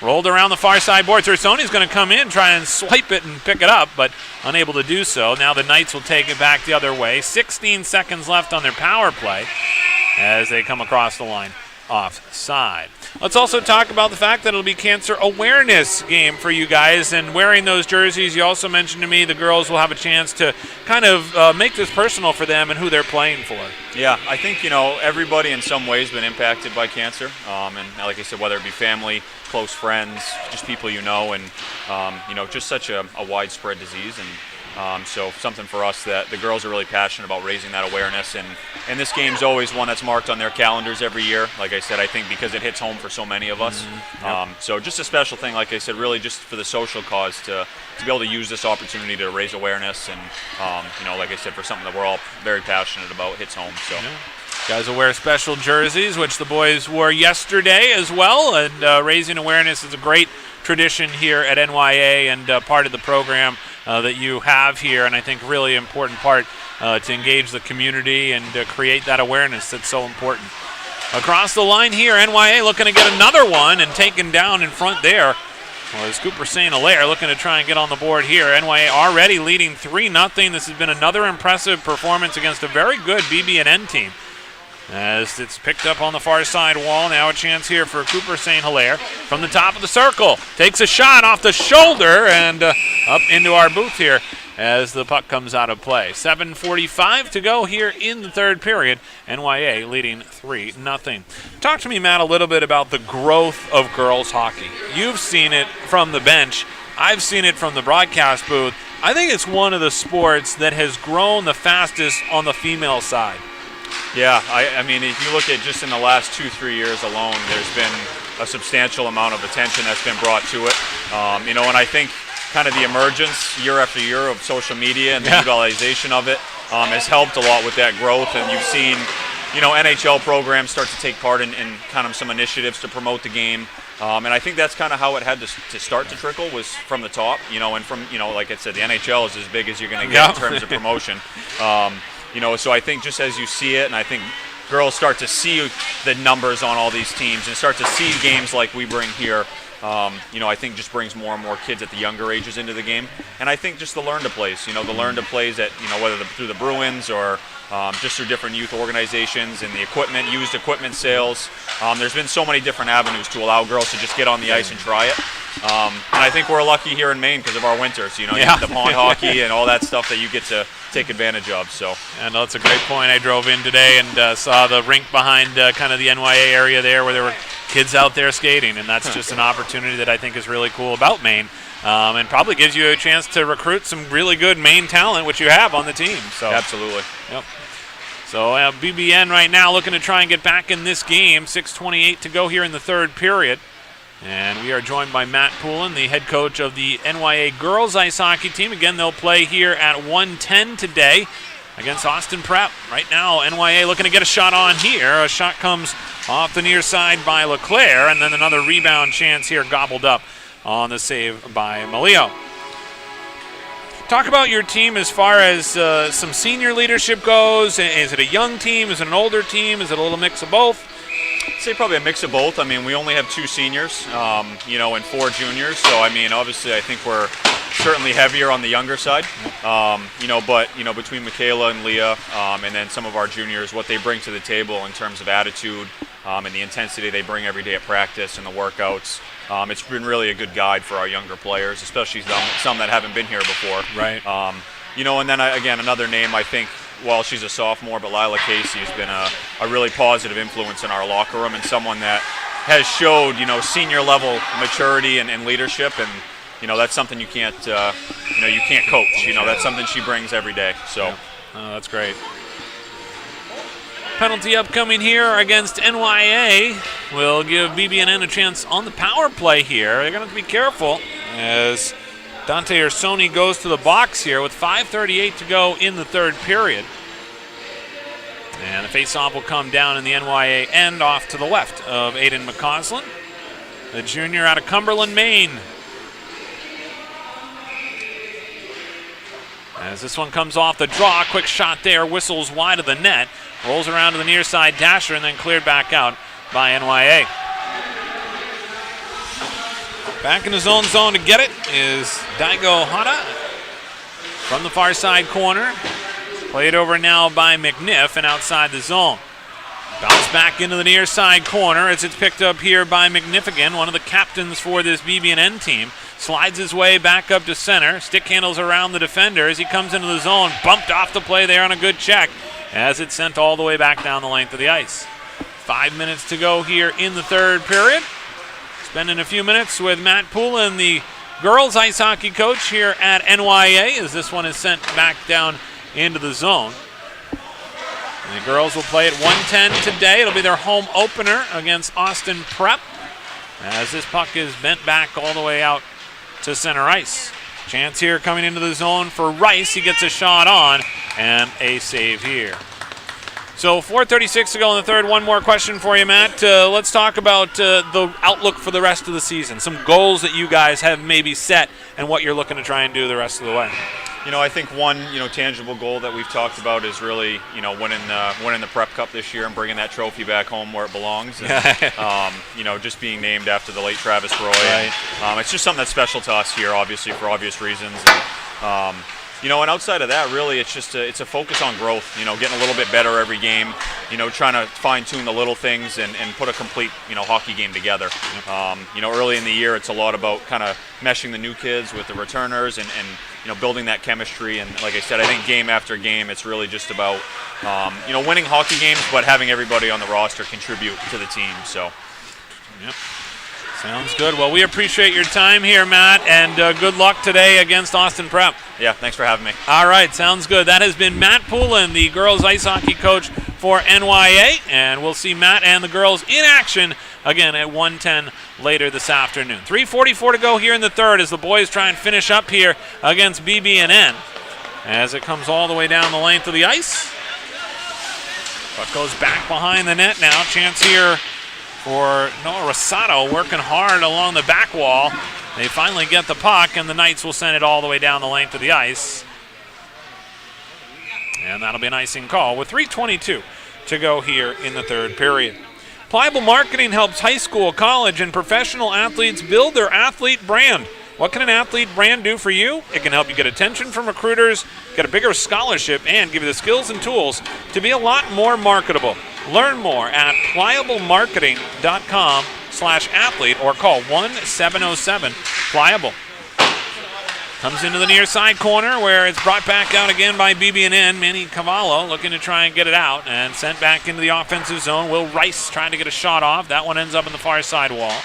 Rolled around the far side boards. Ursoni's going to come in, try and swipe it and pick it up, but unable to do so. Now the Knights will take it back the other way. 16 seconds left on their power play as they come across the line offside. Let's also talk about the fact that it'll be Cancer Awareness game for you guys, and wearing those jerseys, you also mentioned to me the girls will have a chance to kind of make this personal for them and who they're playing for. Yeah, I think, everybody in some ways been impacted by cancer, and like I said, whether it be family, close friends, just people and, just such a widespread disease, and so something for us that the girls are really passionate about raising that awareness, and this game's always one that's marked on their calendars every year. Like I said, I think because it hits home for so many of us. So just a special thing, like I said, really just for the social cause to be able to use this opportunity to raise awareness and, like I said, for something that we're all very passionate about, hits home. So. Yeah. Guys will wear special jerseys, which the boys wore yesterday as well, and raising awareness is a great tradition here at NYA and part of the program that you have here, and I think really important part to engage the community and create that awareness that's so important. Across the line here, NYA looking to get another one and taken down in front there. Well, it's Cooper St. Hilaire looking to try and get on the board here. NYA already leading 3-0. This has been another impressive performance against a very good BB&N team. As it's picked up on the far side wall. Now a chance here for Cooper St. Hilaire from the top of the circle. Takes a shot off the shoulder and up into our booth here as the puck comes out of play. 7:45 to go here in the third period. NYA leading 3-0. Talk to me, Matt, a little bit about the growth of girls hockey. You've seen it from the bench. I've seen it from the broadcast booth. I think it's one of the sports that has grown the fastest on the female side. Yeah, I mean, if you look at just in the last 2-3 years alone, there's been a substantial amount of attention that's been brought to it. And I think kind of the emergence year after year of social media and the utilization of it has helped a lot with that growth. And you've seen, NHL programs start to take part in kind of some initiatives to promote the game. And I think that's kind of how it had to start to trickle, was from the top, and from, like I said, the NHL is as big as you're going to get in terms of promotion. So I think just as you see it, and I think girls start to see the numbers on all these teams and start to see games like we bring here, I think just brings more and more kids at the younger ages into the game. And I think just the learn to plays, the learn to plays that, whether through the Bruins or just through different youth organizations and the equipment, used equipment sales. There's been so many different avenues to allow girls to just get on the ice and try it. And I think we're lucky here in Maine because of our winters, the pond hockey and all that stuff that you get to take advantage of. So, and that's a great point. I drove in today and saw the rink behind kind of the NYA area there where there were kids out there skating, and that's just an opportunity that I think is really cool about Maine, and probably gives you a chance to recruit some really good Maine talent, which you have on the team. So absolutely. Yep. So BBN right now looking to try and get back in this game. 6:28 to go here in the third period. And we are joined by Matt Poulin, the head coach of the NYA girls ice hockey team. Again, they'll play here at 1:10 today against Austin Prep. Right now, NYA looking to get a shot on here. A shot comes off the near side by LeClaire, and then another rebound chance here gobbled up on the save by Malio. Talk about your team as far as some senior leadership goes. Is it a young team? Is it an older team? Is it a little mix of both? I'd say probably a mix of both. I mean, we only have 2 seniors, and 4 juniors. So, I mean, obviously, I think we're certainly heavier on the younger side. But between Michaela and Leah, and then some of our juniors, what they bring to the table in terms of attitude and the intensity they bring every day at practice and the workouts, it's been really a good guide for our younger players, especially some that haven't been here before. Right. And then again, another name I think. Well, she's a sophomore, but Lila Casey has been a really positive influence in our locker room and someone that has showed, senior level maturity and leadership, and that's something you can't coach. That's something she brings every day. So, yeah. Oh, that's great. Penalty upcoming here against NYA will give BB&N a chance on the power play here. They're going to have to be careful as Dante Ursoni goes to the box here with 5:38 to go in the third period. And the faceoff will come down in the NYA end off to the left of Aiden McCausland, the junior out of Cumberland, Maine. As this one comes off the draw, quick shot there, whistles wide of the net, rolls around to the near side dasher, and then cleared back out by NYA. Back in his own zone to get it is Daigo Hata from the far side corner. Played over now by McNiff and outside the zone. Bounce back into the near side corner as it's picked up here by McNiffigan, one of the captains for this BB&N team. Slides his way back up to center. Stick handles around the defender as he comes into the zone. Bumped off the play there on a good check as it's sent all the way back down the length of the ice. 5 minutes to go here in the third period. Spending a few minutes with Matt Poulin, the girls ice hockey coach here at NYA, as this one is sent back down into the zone. And the girls will play at 1:10 today. It'll be their home opener against Austin Prep, as this puck is bent back all the way out to center ice. Chance here coming into the zone for Rice. He gets a shot on and a save here. So 4:36 to go in the third. One more question for you, Matt. Let's talk about the outlook for the rest of the season. Some goals that you guys have maybe set and what you're looking to try and do the rest of the way. I think one, tangible goal that we've talked about is really, winning the Prep Cup this year and bringing that trophy back home where it belongs. And, just being named after the late Travis Roy. Right. It's just something that's special to us here, obviously, for obvious reasons. And, and outside of that, really, it's just it's a focus on growth. Getting a little bit better every game. Trying to fine-tune the little things and put a complete, hockey game together. Early in the year, it's a lot about kind of meshing the new kids with the returners and building that chemistry. And like I said, I think game after game, it's really just about, winning hockey games, but having everybody on the roster contribute to the team. So, yep. Sounds good. Well, we appreciate your time here, Matt, and good luck today against Austin Prep. Yeah, thanks for having me. All right, sounds good. That has been Matt Poulin, the girls ice hockey coach for NYA, and we'll see Matt and the girls in action again at 1:10 later this afternoon. 3:44 to go here in the third as the boys try and finish up here against BB&N as it comes all the way down the length of the ice. Puck goes back behind the net now. Chance here for Noah Rosato working hard along the back wall. They finally get the puck, and the Knights will send it all the way down the length of the ice. And that'll be an icing call with 3:22 to go here in the third period. Pliable Marketing helps high school, college, and professional athletes build their athlete brand. What can an athlete brand do for you? It can help you get attention from recruiters, get a bigger scholarship, and give you the skills and tools to be a lot more marketable. Learn more at pliablemarketing.com/athlete or call 1-707-PLIABLE. Comes into the near side corner where it's brought back out again by BB&N. Manny Cavallo looking to try and get it out and sent back into the offensive zone. Will Rice trying to get a shot off. That one ends up in the far side wall.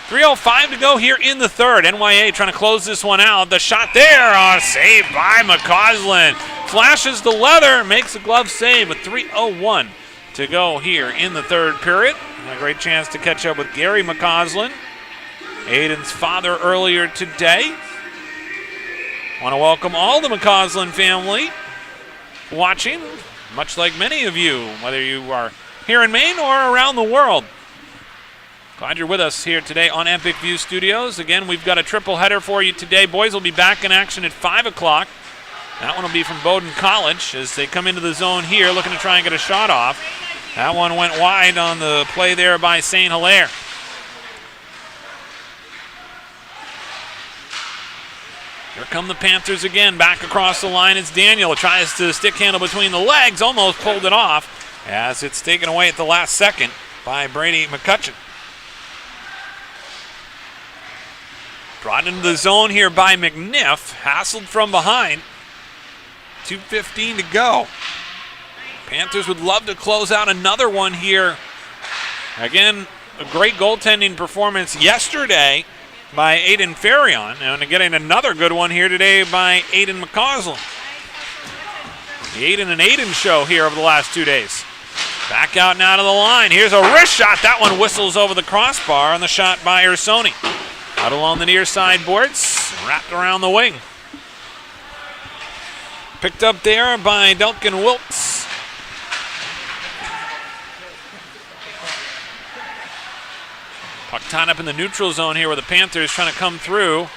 3:05 to go here in the third. NYA trying to close this one out. The shot there, saved by McCausland. Flashes the leather, makes a glove save with 3:01 to go here in the third period. A great chance to catch up with Gary McCausland, Aiden's father, earlier today. Want to welcome all the McCausland family watching, much like many of you, whether you are here in Maine or around the world. Glad you're with us here today on Epic View Studios. Again, we've got a triple header for you today. Boys will be back in action at 5 o'clock That one will be from Bowdoin College as they come into the zone here looking to try and get a shot off. That one went wide on the play there by St. Hilaire. Here come the Panthers again, back across the line. It's Daniel, tries to stick handle between the legs, almost pulled it off as it's taken away at the last second by Brady McCutcheon. Brought into the zone here by McNiff, hassled from behind. 2:15 to go. Panthers would love to close out another one here. Again, a great goaltending performance yesterday by Aiden Ferrion, and getting another good one here today by Aiden McCausland. The Aiden and Aiden show here over the last 2 days. Back out now to the line. Here's a wrist shot. That one whistles over the crossbar on the shot by Ursoni. Out along the near side boards, wrapped around the wing. Picked up there by Duncan Wilkes. Puck tied up in the neutral zone here with the Panthers trying to come through.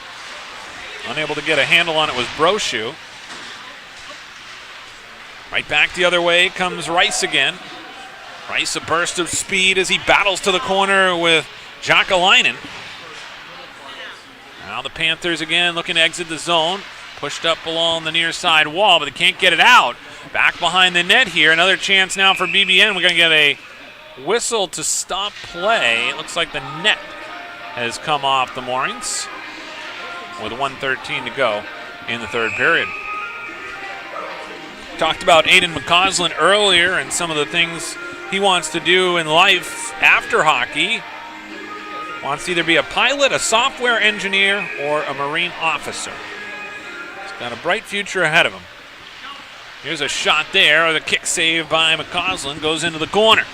Unable to get a handle on it was Brochu. Right back the other way comes Rice again. Rice, a burst of speed as he battles to the corner with Jokalainen. Now the Panthers again looking to exit the zone. Pushed up along the near side wall, but they can't get it out. Back behind the net here. Another chance now for BBN. We're going to get a whistle to stop play. It looks like the net has come off the moorings with 1:13 to go in the third period. Talked about Aiden McCausland earlier and some of the things he wants to do in life after hockey. Wants to either be a pilot, a software engineer, or a Marine officer. He's got a bright future ahead of him. Here's a shot there. The kick save by McCausland goes into the corner.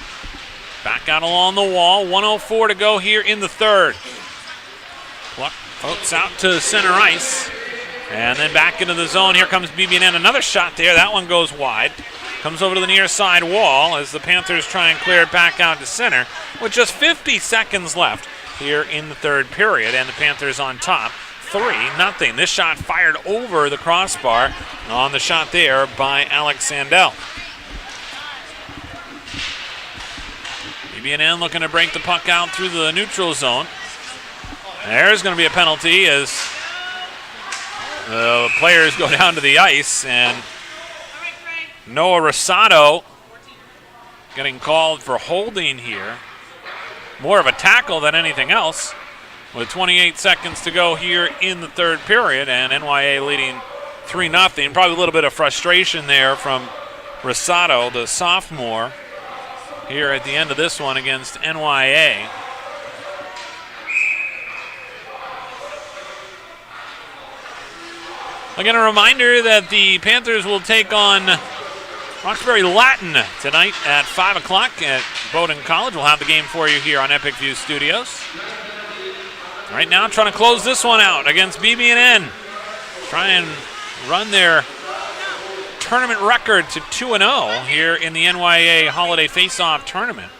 Back out along the wall. 1:04 to go here in the third. Pluck floats out to center ice. And then back into the zone. Here comes BBN. Another shot there. That one goes wide. Comes over to the near side wall as the Panthers try and clear it back out to center with just 50 seconds left here in the third period. And the Panthers on top, 3-0. This shot fired over the crossbar on the shot there by Alex Sandell. BBN looking to break the puck out through the neutral zone. There's going to be a penalty as the players go down to the ice, and Noah Rosado getting called for holding here. More of a tackle than anything else. With 28 seconds to go here in the third period, and NYA leading 3-0. Probably a little bit of frustration there from Rosado, the sophomore, here at the end of this one against NYA. Again, a reminder that the Panthers will take on Roxbury Latin tonight at 5 o'clock at Bowdoin College. We'll have the game for you here on Epic View Studios. Right now, trying to close this one out against BB&N. Try and run their tournament record to 2-0 here in the NYA Holiday Face-Off Tournament.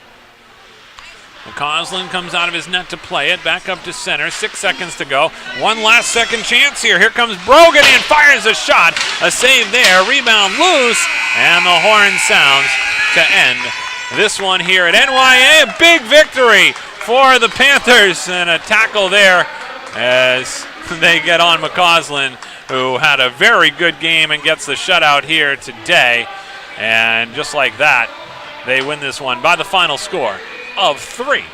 McCausland comes out of his net to play it. Back up to center. 6 seconds to go. One last second chance here. Here comes Brogan and fires a shot. A save there. Rebound loose. And the horn sounds to end this one here at NYA. A big victory for the Panthers. And a tackle there as they get on McCausland, who had a very good game and gets the shutout here today. And just like that, they win this one by the final score of 3-0.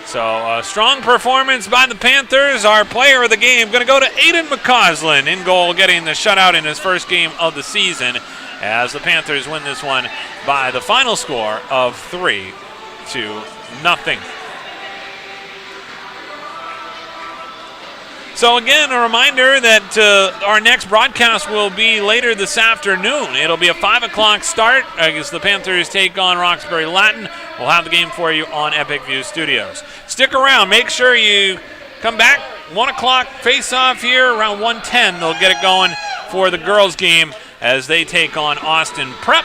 So a strong performance by the Panthers. Our player of the game going to go to Aiden McCausland in goal, getting the shutout in his first game of the season as the Panthers win this one by the final score of 3-0. So again, a reminder that our next broadcast will be later this afternoon. It'll be a 5 o'clock start as the Panthers take on Roxbury Latin. We'll have the game for you on Epic View Studios. Stick around. Make sure you come back. 1 o'clock face-off here. Around 1:10, they'll get it going for the girls' game as they take on Austin Prep.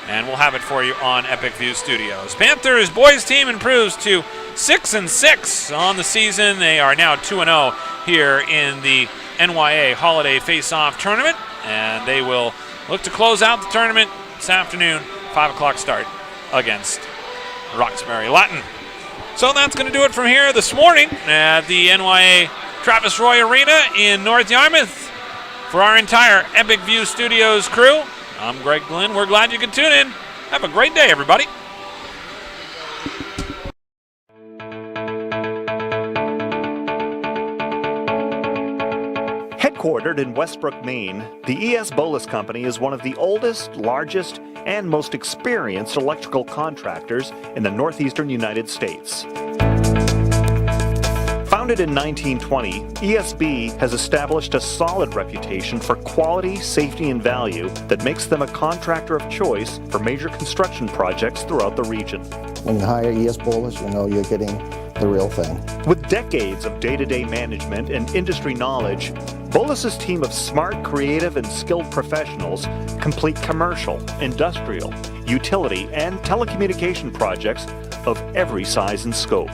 And we'll have it for you on Epic View Studios. Panthers boys team improves to 6-6 on the season. They are now 2-0 here in the NYA Holiday Face-Off Tournament, and they will look to close out the tournament this afternoon, 5 o'clock start against Roxbury Latin. So that's going to do it from here this morning at the NYA Travis Roy Arena in North Yarmouth. For our entire Epic View Studios crew, I'm Greg Glenn. We're glad you could tune in. Have a great day, everybody. Headquartered in Westbrook, Maine, the ES Bolus Company is one of the oldest, largest, and most experienced electrical contractors in the northeastern United States. Founded in 1920, ESB has established a solid reputation for quality, safety, and value that makes them a contractor of choice for major construction projects throughout the region. When you hire ES Bolus, you know you're getting the real thing. With decades of day-to-day management and industry knowledge, Bolus's team of smart, creative, and skilled professionals complete commercial, industrial, utility, and telecommunication projects of every size and scope.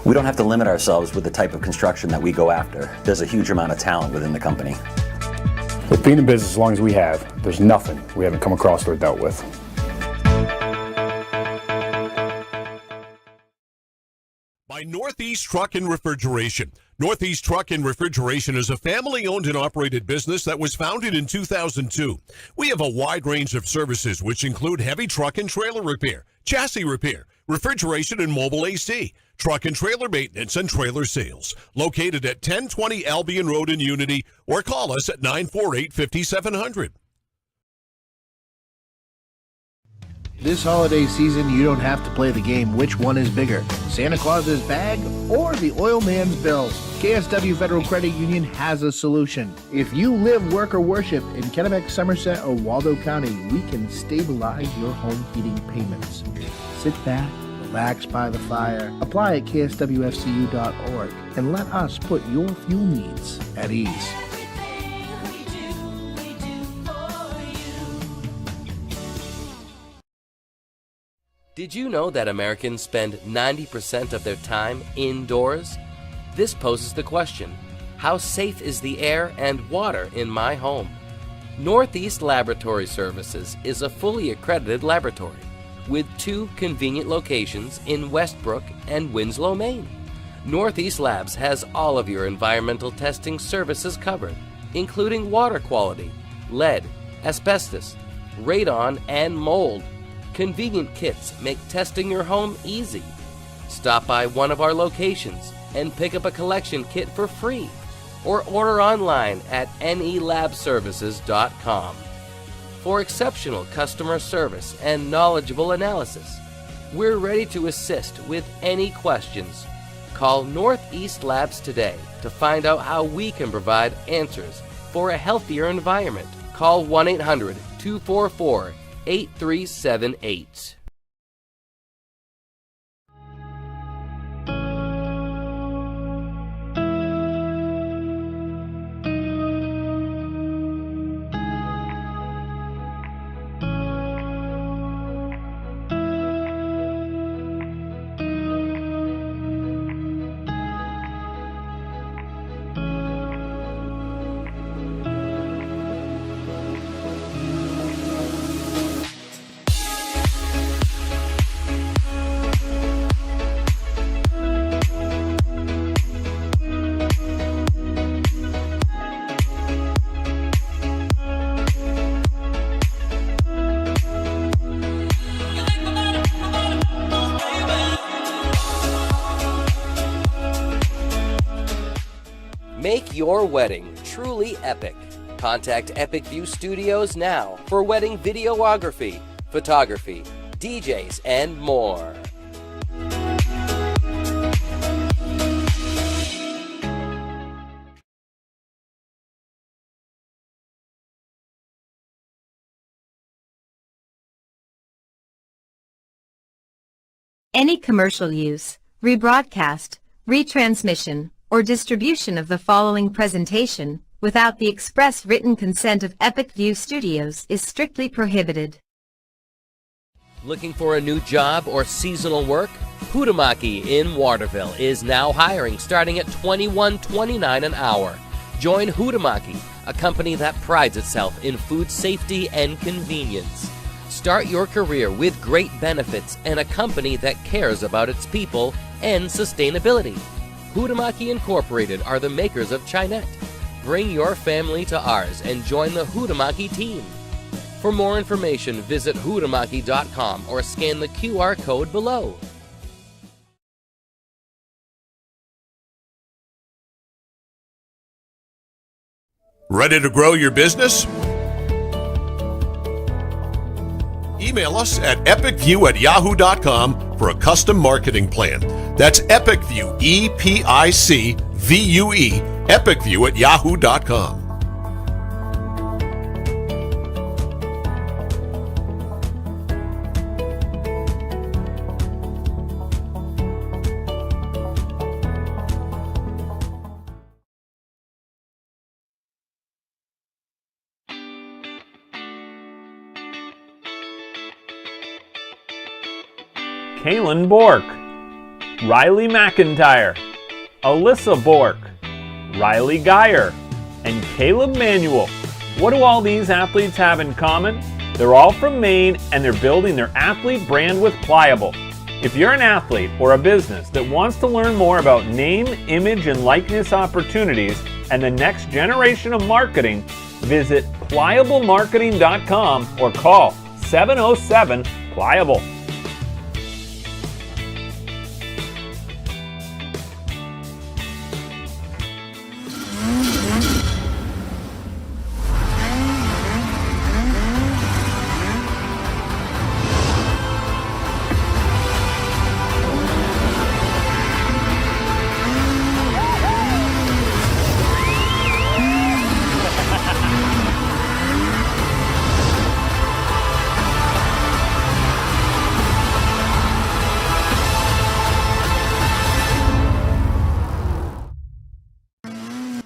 We don't have to limit ourselves with the type of construction that we go after. There's a huge amount of talent within the company. With being in business as long as we have, there's nothing we haven't come across or dealt with. By Northeast Truck and Refrigeration. Northeast Truck and Refrigeration is a family-owned and operated business that was founded in 2002. We have a wide range of services which include heavy truck and trailer repair, chassis repair, refrigeration and mobile AC, truck and trailer maintenance, and trailer sales. Located at 1020 Albion Road in Unity, or call us at 948-5700. This holiday season, you don't have to play the game which one is bigger, Santa Claus's bag or the oil man's bills. KSW Federal Credit Union has a solution. If you live, work, or worship in Kennebec, Somerset, or Waldo County, we can stabilize your home heating payments. Sit back, relax by the fire, apply at kswfcu.org, and let us put your fuel needs at ease. Did you know that Americans spend 90% of their time indoors? This poses the question, how safe is the air and water in my home? Northeast Laboratory Services is a fully accredited laboratory with 2 convenient locations in Westbrook and Winslow, Maine. Northeast Labs has all of your environmental testing services covered, including water quality, lead, asbestos, radon, and mold. Convenient kits make testing your home easy. Stop by one of our locations and pick up a collection kit for free, or order online at nelabservices.com. For exceptional customer service and knowledgeable analysis, we're ready to assist with any questions. Call Northeast Labs today to find out how we can provide answers for a healthier environment. Call 1-800-244-8378. Make your wedding truly epic. Contact Epic View Studios now for wedding videography, photography, DJs, and more. Any commercial use, rebroadcast, retransmission, or distribution of the following presentation without the express written consent of Epic View Studios is strictly prohibited. Looking for a new job or seasonal work? Hutamaki in Waterville is now hiring, starting at $21.29 an hour. Join Hutamaki, a company that prides itself in food safety and convenience. Start your career with great benefits and a company that cares about its people and sustainability. Hutamaki Incorporated are the makers of Chinette. Bring your family to ours and join the Hutamaki team. For more information, visit hutamaki.com or scan the QR code below. Ready to grow your business? Email us at epicview@yahoo.com for a custom marketing plan. That's EpicView, EPICVUE, epicview@yahoo.com. Kaylin Bork, Riley McIntyre, Alyssa Bork, Riley Geyer, and Caleb Manuel. What do all these athletes have in common? They're all from Maine and they're building their athlete brand with Pliable. If you're an athlete or a business that wants to learn more about name, image, and likeness opportunities and the next generation of marketing, visit pliablemarketing.com or call 707-PLIABLE.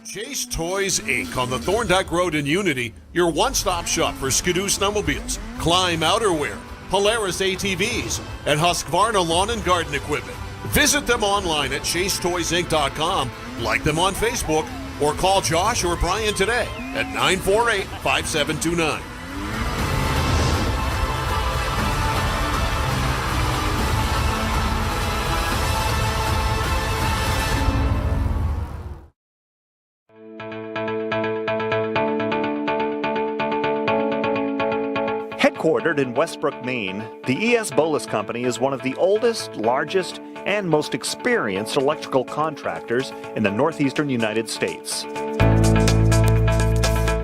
Chase Toys Inc. on the Thorndike Road in Unity, your one-stop shop for Skidoo snowmobiles, Climb outerwear, Polaris ATVs, and Husqvarna lawn and garden equipment. Visit them online at chasetoysinc.com, like them on Facebook, or call Josh or Brian today at 948-5729. Headquartered in Westbrook, Maine, the ES Bolus Company is one of the oldest, largest, and most experienced electrical contractors in the northeastern United States.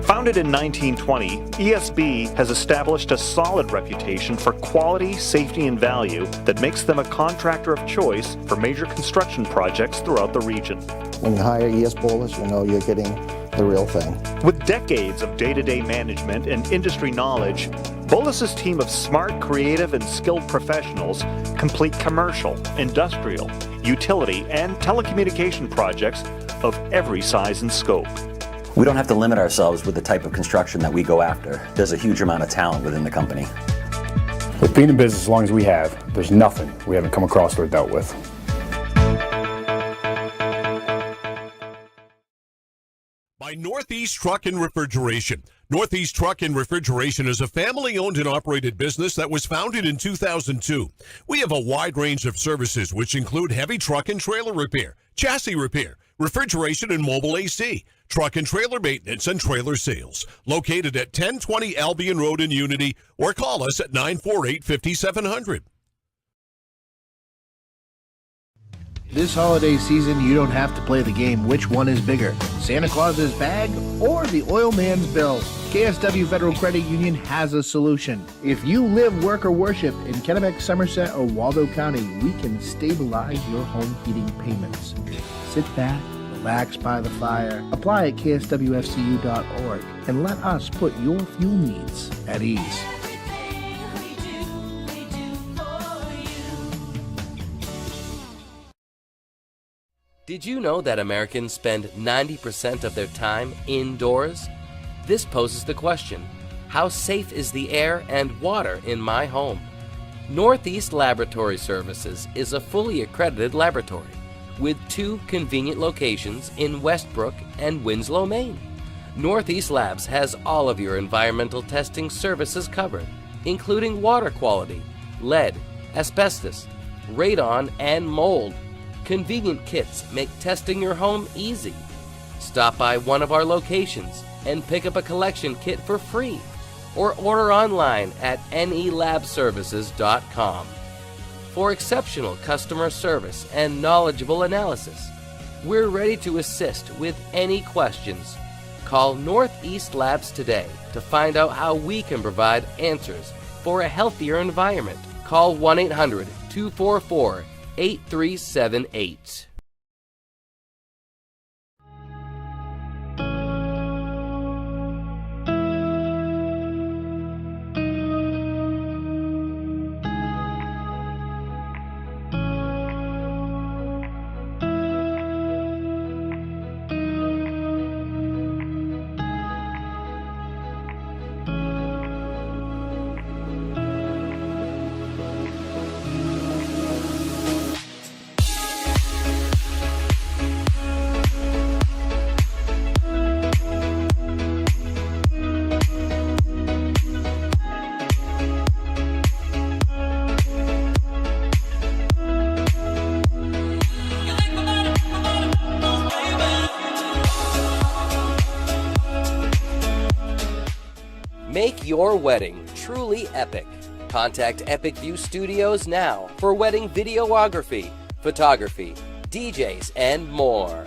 Founded in 1920, ESB has established a solid reputation for quality, safety, and value that makes them a contractor of choice for major construction projects throughout the region. When you hire ES Bolus, you know you're getting the real thing. With decades of day-to-day management and industry knowledge, Bolus's team of smart, creative, and skilled professionals complete commercial, industrial, utility, and telecommunication projects of every size and scope. We don't have to limit ourselves with the type of construction that we go after. There's a huge amount of talent within the company. With being in business as long as we have, there's nothing we haven't come across or dealt with. By Northeast Truck and Refrigeration. Northeast Truck and Refrigeration is a family-owned and operated business that was founded in 2002. We have a wide range of services which include heavy truck and trailer repair, chassis repair, refrigeration and mobile AC, truck and trailer maintenance, and trailer sales. Located at 1020 Albion Road in Unity, or call us at 948-5700. This holiday season, you don't have to play the game which one is bigger, Santa Claus's bag or the oil man's bill. KSW Federal Credit Union has a solution. If you live, work, or worship in Kennebec, Somerset, or Waldo County, we can stabilize your home heating payments. Sit back, relax by the fire, apply at kswfcu.org, and let us put your fuel needs at ease. Did you know that Americans spend 90% of their time indoors? This poses the question, how safe is the air and water in my home? Northeast Laboratory Services is a fully accredited laboratory with 2 convenient locations in Westbrook and Winslow, Maine. Northeast Labs has all of your environmental testing services covered, including water quality, lead, asbestos, radon, and mold. Convenient kits make testing your home easy. Stop by one of our locations and pick up a collection kit for free, or order online at nelabservices.com. For exceptional customer service and knowledgeable analysis, we're ready to assist with any questions. Call Northeast Labs today to find out how we can provide answers for a healthier environment. Call 1-800-244-8378. Make your wedding truly epic. Contact Epic View Studios now for wedding videography, photography, DJs, and more.